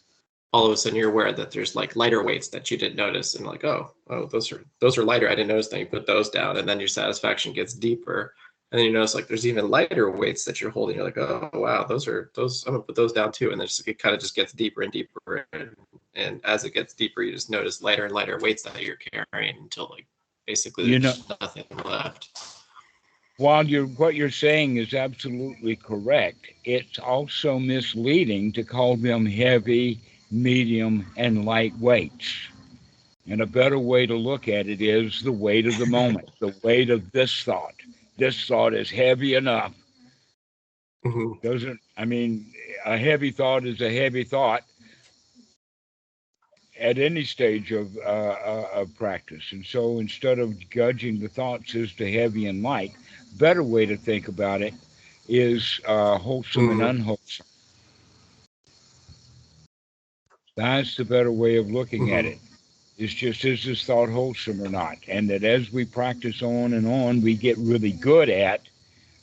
all of a sudden you're aware that there's like lighter weights that you didn't notice, and like, oh, those are lighter. I didn't notice that. You put those down, and then your satisfaction gets deeper, and then you notice like there's even lighter weights that you're holding. You're like, oh wow, those. I'm gonna put those down too, and then it kind of just gets deeper and deeper, and as it gets deeper, you just notice lighter and lighter weights that you're carrying until like basically there's nothing left. While what you're saying is absolutely correct, it's also misleading to call them heavy, medium, and light weights. And a better way to look at it is the weight of the moment, the weight of this thought. This thought is heavy enough. Doesn't, I mean, a heavy thought is a heavy thought at any stage of practice. And so instead of judging the thoughts as to heavy and light, better way to think about it is wholesome and unwholesome. That's the better way of looking at it. It's just, is this thought wholesome or not? And that as we practice on, we get really good at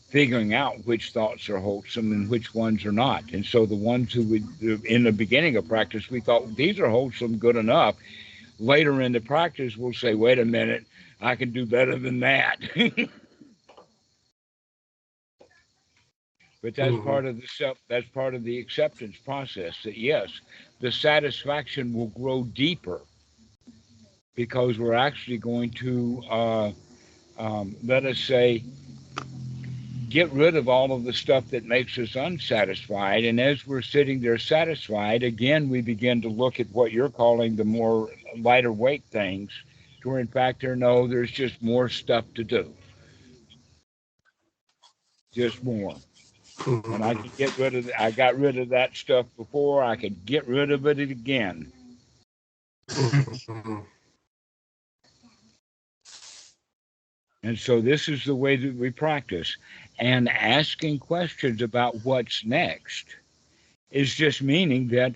figuring out which thoughts are wholesome and which ones are not. And so the ones who would, in the beginning of practice, we thought these are wholesome, good enough. Later in the practice, we'll say, wait a minute, I can do better than that. But that's part of the that's part of the acceptance process, that yes, the satisfaction will grow deeper because we're actually going to, let us say, get rid of all of the stuff that makes us unsatisfied. And as we're sitting there satisfied, again, we begin to look at what you're calling the more lighter weight things, where in fact there's just more stuff to do. Just more. And I can get rid of I got rid of that stuff before, I could get rid of it again. And so this is the way that we practice. And asking questions about what's next is just meaning that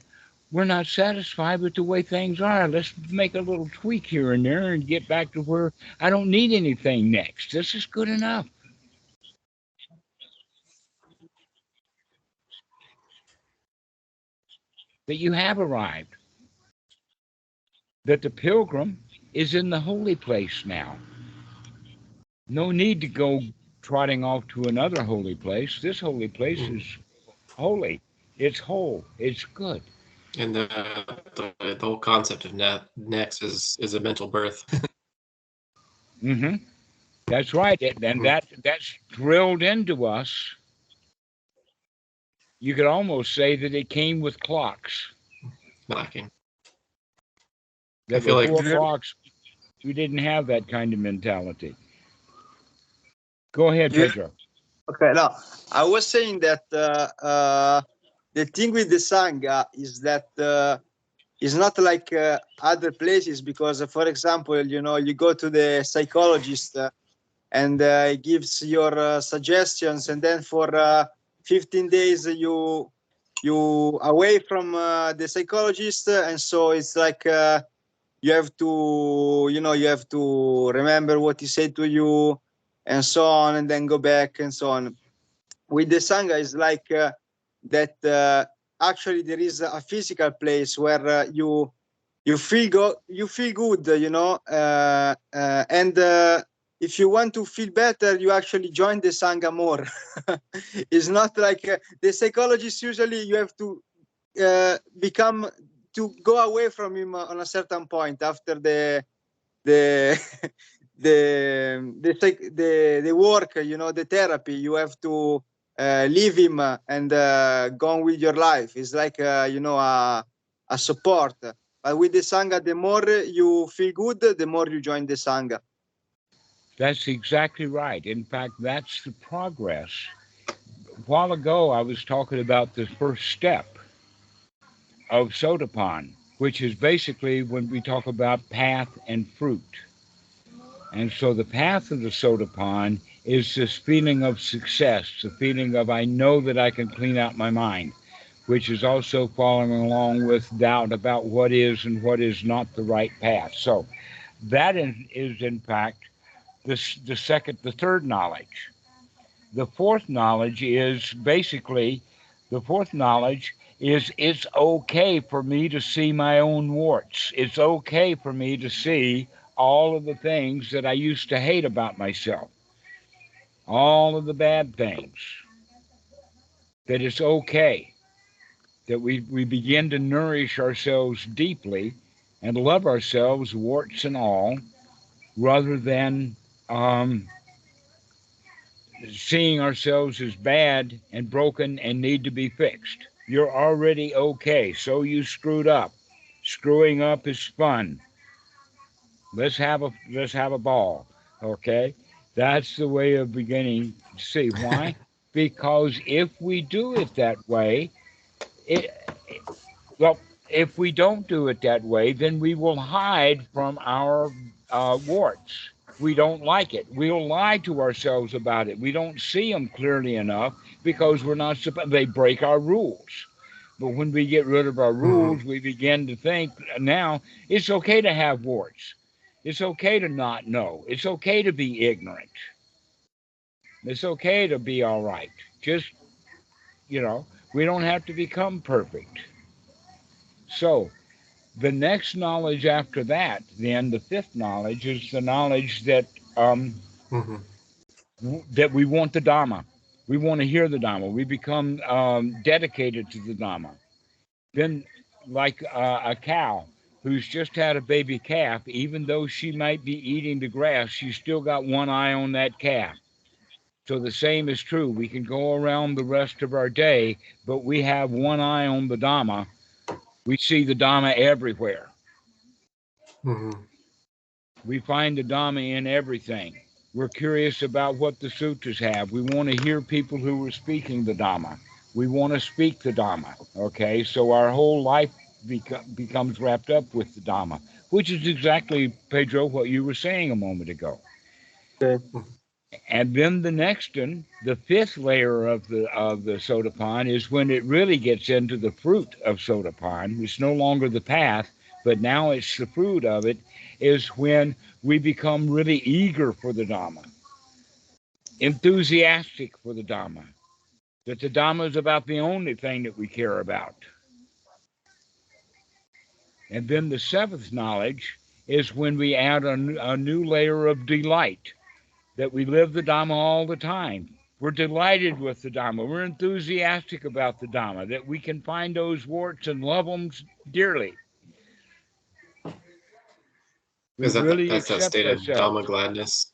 we're not satisfied with the way things are. Let's make a little tweak here and there and get back to where I don't need anything next. This is good enough. That you have arrived. That the pilgrim is in the holy place now. No need to go trotting off to another holy place. This holy place is holy. It's whole. It's good. And the whole concept of next is a mental birth. That's right. And that's drilled into us. You could almost say that it came with clocks. Lacking. That before clocks, we didn't have that kind of mentality. Go ahead, Pedro. Okay, no, I was saying that the thing with the Sangha is that it's not like other places, because, for example, you go to the psychologist and he gives your suggestions, and then for 15 days you away from the psychologist, and so it's like you have to remember what he said to you, and so on, and then go back and so on. With the Sangha, is like that. Actually, there is a physical place where you feel good, and if you want to feel better, you actually join the Sangha more. It's not like the psychologist. Usually, you have to go away from him on a certain point after the work, the therapy. You have to leave him and go on with your life. It's like a support. But with the Sangha, the more you feel good, the more you join the Sangha. That's exactly right. In fact, that's the progress. A while ago, I was talking about the first step of Sotapan, which is basically when we talk about path and fruit. And so the path of the Sotapan is this feeling of success, the feeling of I know that I can clean out my mind, which is also following along with doubt about what is and what is not the right path. So that is in fact the third knowledge. The fourth knowledge is basically, it's okay for me to see my own warts. It's okay for me to see all of the things that I used to hate about myself, all of the bad things. That it's okay, that we begin to nourish ourselves deeply and love ourselves, warts and all, rather than seeing ourselves as bad and broken and need to be fixed. You're already okay, so you screwed up. Screwing up is fun. Let's have a ball. Okay, that's the way of beginning to see why. Because if we do it that way, it well, if we don't do it that way, then we will hide from our warts. We don't like it. We'll lie to ourselves about it. We don't see them clearly enough because we're not supposed. They break our rules. But when we get rid of our Hmm. rules, we begin to think now it's okay to have warts. It's okay to not know. It's okay to be ignorant. It's okay to be all right. Just, you know, we don't have to become perfect. So, the next knowledge after that, then the fifth knowledge, is the knowledge um, Hmm. that we want the Dhamma. We want to hear the Dhamma. We become dedicated to the Dhamma. Then, like a cow who's just had a baby calf, even though she might be eating the grass, she's still got one eye on that calf. So the same is true. We can go around the rest of our day, but we have one eye on the Dhamma. We see the Dhamma everywhere. Hmm. We find the Dhamma in everything. We're curious about what the sutras have. We want to hear people who are speaking the Dhamma. We want to speak the Dhamma. Okay, so our whole life becomes wrapped up with the Dhamma, which is exactly, Pedro, what you were saying a moment ago. Okay. And then the next one, the fifth layer of the sotapan, is when it really gets into the fruit of sotapan. It's no longer the path, but now it's the fruit of it. Is when we become really eager for the Dhamma, enthusiastic for the Dhamma. That the Dhamma is about the only thing that we care about. And then the seventh knowledge is when we add a new layer of delight, that we live the Dhamma all the time. We're delighted with the Dhamma. We're enthusiastic about the Dhamma, that we can find those warts and love them dearly. We Is that really that's that accept state of ourselves. Dhamma gladness?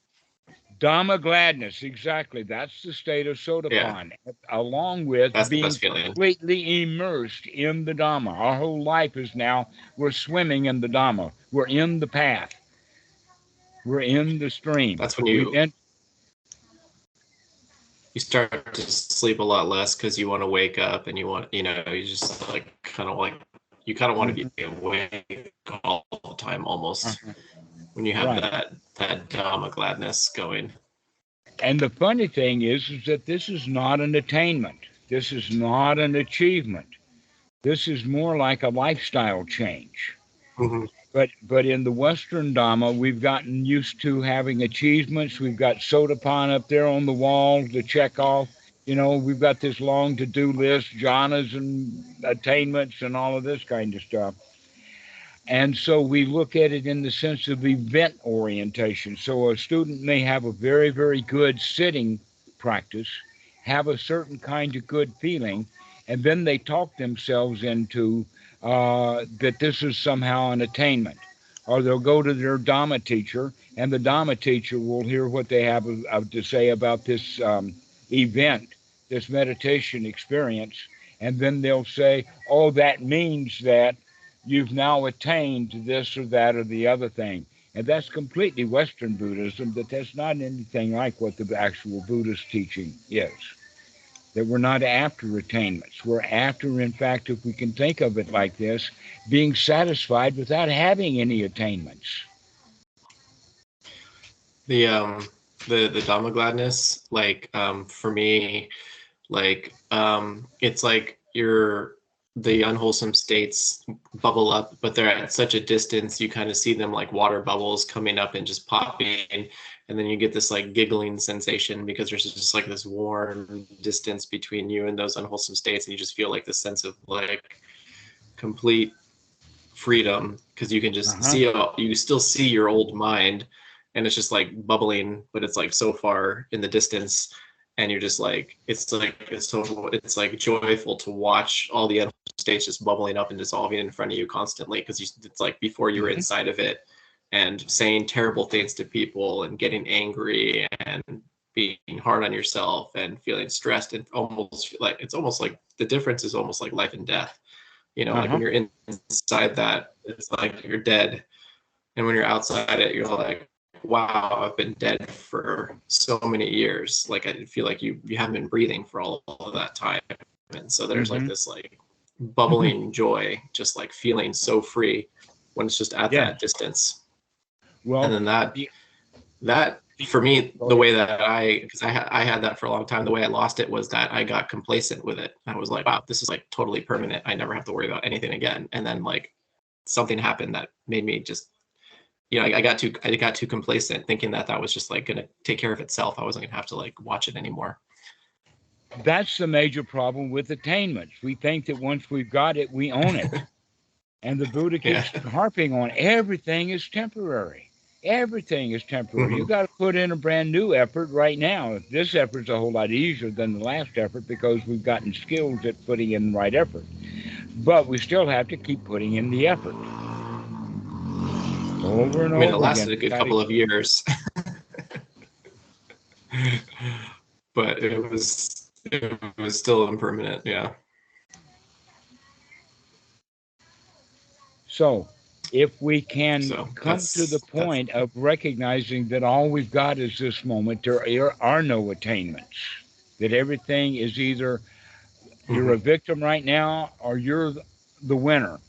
Dhamma gladness, exactly. That's the state of Yeah, Sotapan, along with that's the being best feeling. completely immersed in the Dhamma. Our whole life is now, we're swimming in the Dhamma. We're in the path. We're in the stream. That's when We've been, you start to sleep a lot less because you want to wake up and you want, you just like kind of like you kind of want to mhm, be awake all the time almost uh-huh, when you have right. that Dhamma gladness going. And the funny thing is that this is not an attainment. This is not an achievement. This is more like a lifestyle change. Hmm. But in the Western Dhamma, we've gotten used to having achievements. We've got Sotapan up there on the wall to check off. We've got this long to-do list, jhanas and attainments and all of this kind of stuff. And so we look at it in the sense of event orientation. So a student may have a very, very good sitting practice, have a certain kind of good feeling, and then they talk themselves into that this is somehow an attainment. Or they'll go to their Dhamma teacher, and the Dhamma teacher will hear what they have to say about this event, this meditation experience, and then they'll say, oh, that means that you've now attained this or that or the other thing. And that's completely Western Buddhism, that that's not anything like what the actual Buddhist teaching is. That we're not after attainments. We're after, in fact, if we can think of it like this, being satisfied without having any attainments. The the Dhamma gladness, like for me, like it's like the unwholesome states bubble up, but they're at such a distance you kind of see them like water bubbles coming up and just popping, and then you get this like giggling sensation because there's just like this warm distance between you and those unwholesome states, and you just feel like this sense of like complete freedom because you can just Uh-huh. see you still see your old mind, and it's just like bubbling, but it's like so far in the distance, and you're just like it's like joyful to watch all the states just bubbling up and dissolving in front of you constantly because it's like before you were Mm-hmm. inside of it and saying terrible things to people and getting angry and being hard on yourself and feeling stressed and almost like it's almost like the difference is almost like life and death, like Uh-huh. when you're inside that, it's like you're dead. And when you're outside it, you're like, wow, I've been dead for so many years. Like, I feel like you haven't been breathing for all of that time. And so there's like this like bubbling joy, just like feeling so free when it's just at that distance. Well, and then that for me, the way that because I had that for a long time, the way I lost it was that I got complacent with it. I was like, wow, this is like totally permanent. I never have to worry about anything again. And then like something happened that made me just, I got too complacent, thinking that was just like going to take care of itself. I wasn't going to have to like watch it anymore. That's the major problem with attainments. We think that once we've got it, we own it. And the Buddha keeps harping on everything is temporary. Everything is temporary. You got to put in a brand new effort right now. This effort's a whole lot easier than the last effort because we've gotten skills at putting in the right effort. But we still have to keep putting in the effort. Over and over again. It lasted a good couple of years. But it was still impermanent, yeah. So if we can come to the point of recognizing that all we've got is this moment, there are no attainments, that everything is either you're a victim right now or you're the winner.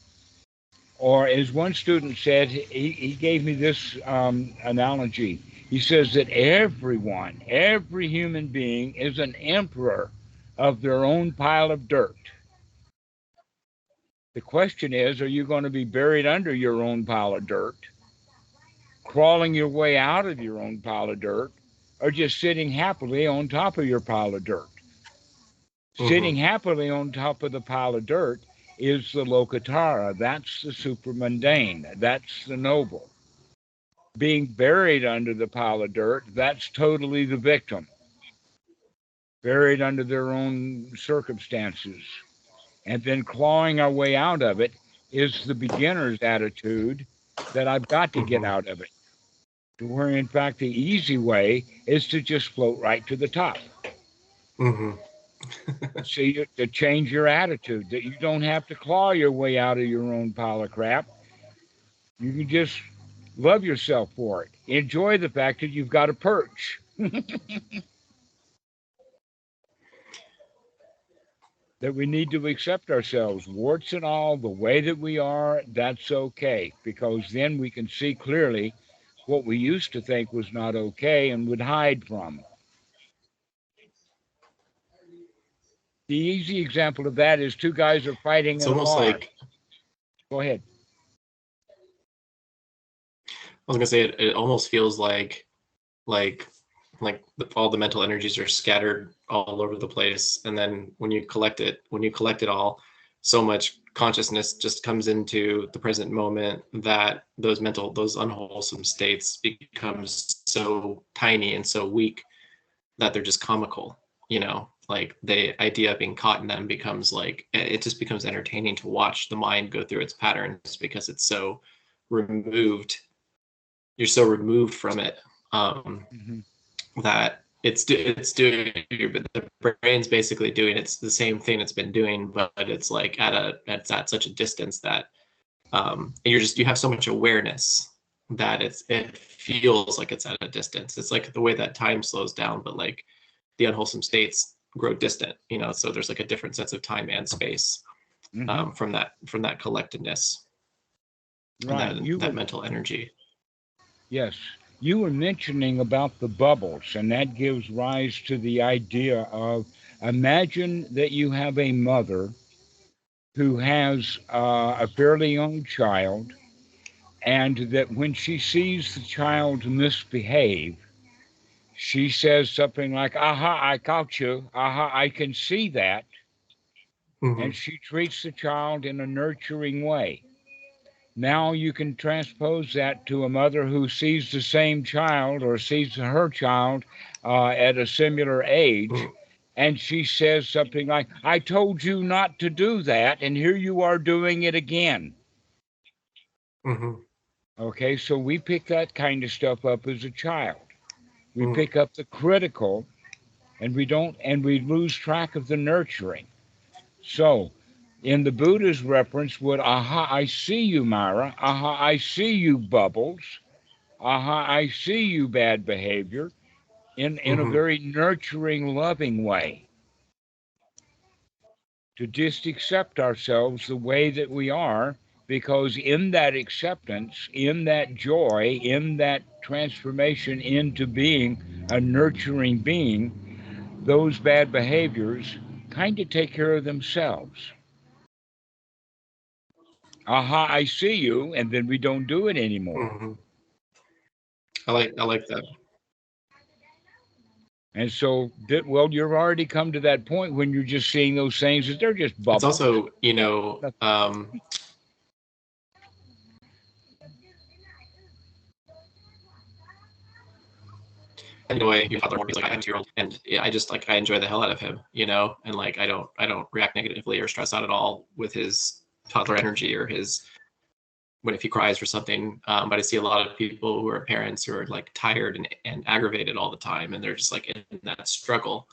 Or as one student said, he gave me this analogy. He says that every human being is an emperor of their own pile of dirt. The question is, are you going to be buried under your own pile of dirt, crawling your way out of your own pile of dirt, or just sitting happily on top of your pile of dirt? Sitting happily on top of the pile of dirt is the Lokatara. That's the supramundane. That's the noble. Being buried under the pile of dirt, that's totally the victim. Buried under their own circumstances. And then clawing our way out of it is the beginner's attitude that I've got to get out of it. To where, in fact, the easy way is to just float right to the top. So to change your attitude, that you don't have to claw your way out of your own pile of crap. You can just love yourself for it. Enjoy the fact that you've got a perch. That we need to accept ourselves, warts and all, the way that we are, that's okay. Because then we can see clearly what we used to think was not okay and would hide from. The easy example of that is two guys are fighting in a bar. Like, go ahead. I was gonna say it almost feels like all the mental energies are scattered all over the place, and then when you collect it all, so much consciousness just comes into the present moment that those unwholesome states becomes so tiny and so weak that they're just comical. Like the idea of being caught in them becomes like, it just becomes entertaining to watch the mind go through its patterns because it's so removed. You're so removed from it that it's doing, but the brain's basically doing it's the same thing it's been doing, but it's like it's at such a distance that and you have so much awareness that it feels like it's at a distance. It's like the way that time slows down, but like the unwholesome states grow distant, so there's like a different sense of time and space from that collectedness, right? And that mental energy. Yes, you were mentioning about the bubbles, and that gives rise to the idea of, imagine that you have a mother who has a fairly young child, and that when she sees the child misbehave, she says something like, aha, I caught you. Aha, I can see that. And she treats the child in a nurturing way. Now you can transpose that to a mother who sees the same child or sees her child at a similar age. And she says something like, I told you not to do that, and here you are doing it again. Okay, so we pick that kind of stuff up as a child. We pick up the critical, and we lose track of the nurturing. So In the Buddha's reference would, aha, I see you, Myra. Aha, I see you, Bubbles. Aha, I see you, bad behavior, in a Hmm. very nurturing, loving way. To just accept ourselves the way that we are, because in that acceptance, in that joy, in that transformation into being a nurturing being, those bad behaviors kind of take care of themselves. Aha, I see you, and then we don't do it anymore. Hmm. I like that. And so, well, you've already come to that point when you're just seeing those things that they're just It's bubbles. also, enjoy your toddler more. He's like, I have a 2-year-old, and yeah, I just like I enjoy the hell out of him, and like I don't react negatively or stress out at all with his toddler energy or his when if he cries or something. But I see a lot of people who are parents who are like tired and aggravated all the time, and they're just like in that struggle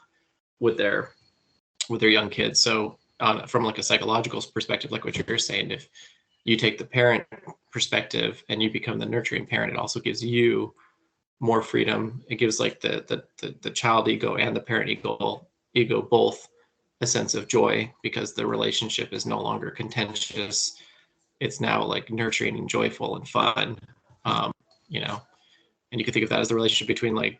with their young kids. So from like a psychological perspective, like what you're saying, if you take the parent perspective and you become the nurturing parent, it also gives you more freedom. It gives like the child ego and the parent ego both a sense of joy, because the relationship is no longer contentious. It's now like nurturing and joyful and fun. You know, and you can think of that as the relationship between like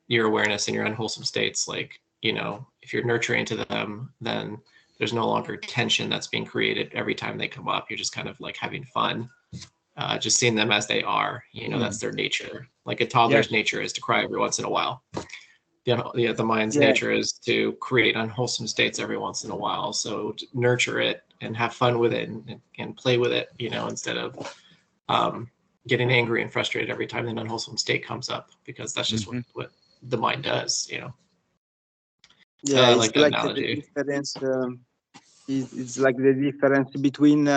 your awareness and your unwholesome states. Like, if you're nurturing to them, then there's no longer tension that's being created every time they come up. You're just kind of like having fun, just seeing them as they are. That's their nature. Like a toddler's Yes. nature is to cry every once in a while. The mind's Yeah. nature is to create unwholesome states every once in a while. So nurture it and have fun with it and play with it, instead of getting angry and frustrated every time an unwholesome state comes up, because that's just Mm-hmm. what the mind does. Yeah, I it's like that like the analogy. difference. It's like the difference between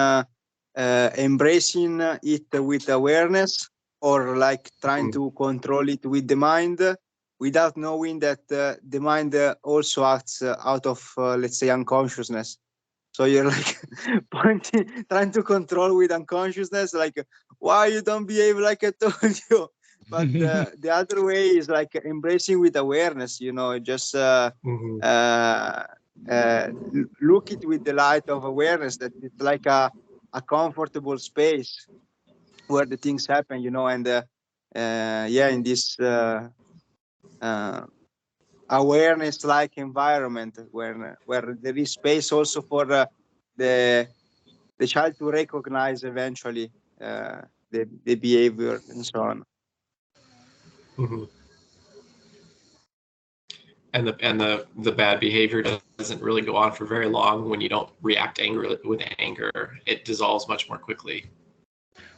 embracing it with awareness, or like trying to control it with the mind, without knowing that the mind also acts out of, let's say, unconsciousness. So you're like trying to control with unconsciousness, like, why you don't behave like I told you. But the other way is like embracing with awareness, just Mm-hmm. look it with the light of awareness, that it's like a comfortable space where the things happen, and yeah, in this awareness like environment where there is space also for the child to recognize eventually the behavior and so on. Mm-hmm. And the bad behavior doesn't really go on for very long. When you don't react with anger, it dissolves much more quickly.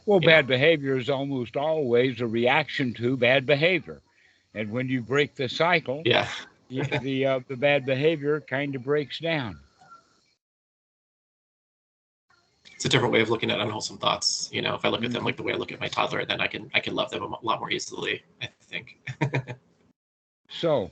Well, bad behavior is almost always a reaction to bad behavior. And when you break the cycle, Yeah. the bad behavior kind of breaks down. It's a different way of looking at unwholesome thoughts. If I look at them Mhm. like the way I look at my toddler, then I can love them a lot more easily, I think. So,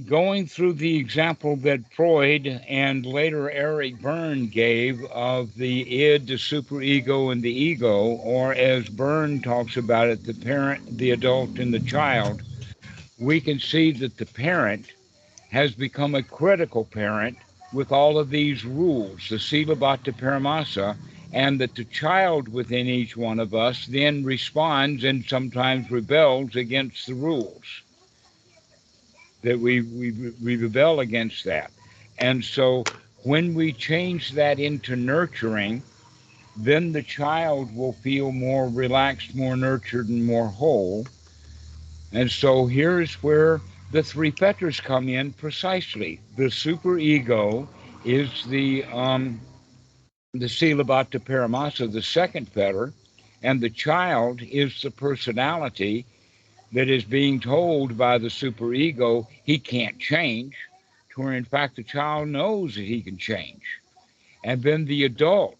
going through the example that Freud and later Eric Berne gave of the id, the superego, and the ego, or as Berne talks about it, the parent, the adult, and the child, we can see that the parent has become a critical parent with all of these rules, the Sila Bhatta Paramasa, and that the child within each one of us then responds and sometimes rebels against the rules, that we rebel against that. And so when we change that into nurturing, then the child will feel more relaxed, more nurtured, and more whole. And so here's where the three fetters come in precisely. The superego is the Sila Bhatta Paramasa, the second fetter, and the child is the personality that is being told by the superego he can't change, to where in fact the child knows that he can change. And then the adult,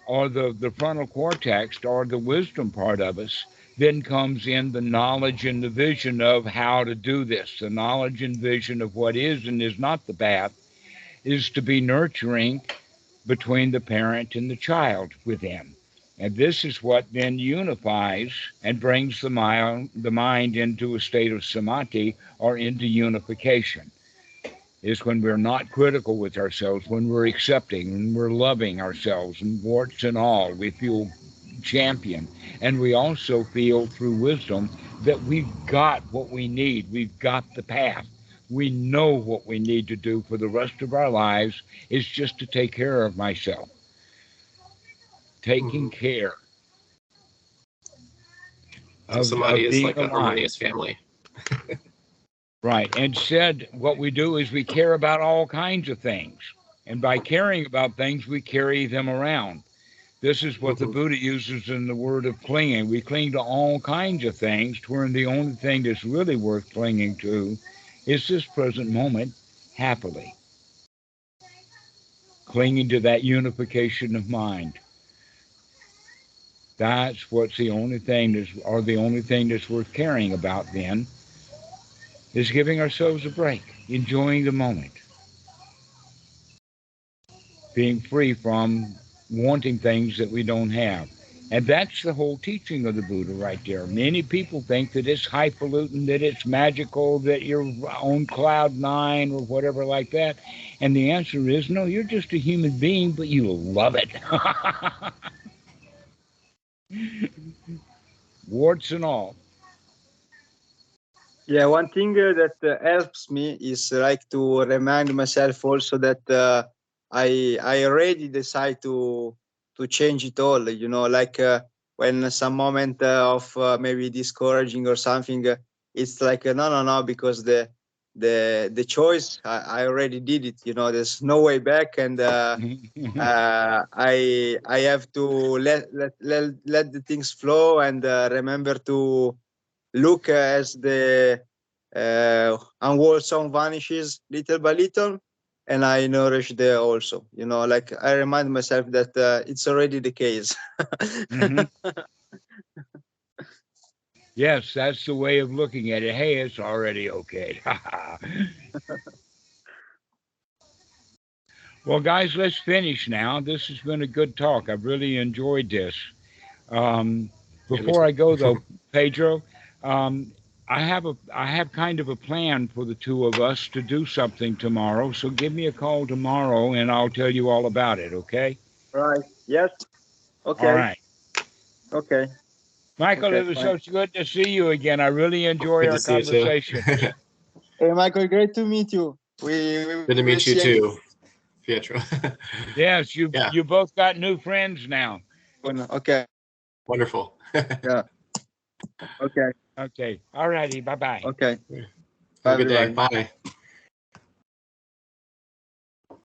or the frontal cortex, or the wisdom part of us, then comes in the knowledge and the vision of how to do this. The knowledge and vision of what is and is not the path is to be nurturing between the parent and the child within. And this is what then unifies and brings the mind into a state of samadhi or into unification. Is when we're not critical with ourselves, when we're accepting, when we're loving ourselves and warts and all. We feel champion. And we also feel through wisdom that we've got what we need. We've got the path. We know what we need to do for the rest of our lives is just to take care of myself. Taking care So samadhi is like a harmonious family. Right. Instead, what we do is we care about all kinds of things. And by caring about things, we carry them around. This is what the Buddha uses in the word of clinging. We cling to all kinds of things, where the only thing that's really worth clinging to is this present moment happily. Clinging to that unification of mind. That's what's the only thing that's worth caring about then, is giving ourselves a break, enjoying the moment, being free from wanting things that we don't have. And that's the whole teaching of the Buddha right there. Many people think that it's highfalutin, that it's magical, that you're on cloud nine or whatever like that. And the answer is no, you're just a human being, but you love it. Warts and all. Yeah, one thing that helps me is like to remind myself also that I already decide to change it all. You know, like when some moment of maybe discouraging or something, it's like no, because the choice I already did it. You know, there's no way back, and I have to let the things flow and remember to look as the unwholesome vanishes little by little, and I nourish there also. You know, like I remind myself that it's already the case. Yes, that's the way of looking at it. Hey, it's already okay. Well, guys, let's finish now. This has been a good talk. I've really enjoyed this. Before I go, though, Pedro, I have kind of a plan for the two of us to do something tomorrow. So give me a call tomorrow, and I'll tell you all about it. Okay? Right. Yes. Okay. All right. Okay. Michael, Okay, it was fine. so good to see you again. I really enjoy Good our to see you too. conversation. Hey, Michael, great to meet you. Good to meet you too, Pietro. Yes, you both got new friends now. Okay. Wonderful. Yeah. Okay. Okay. All righty. Bye-bye. Okay. Have a good day. Bye. Bye.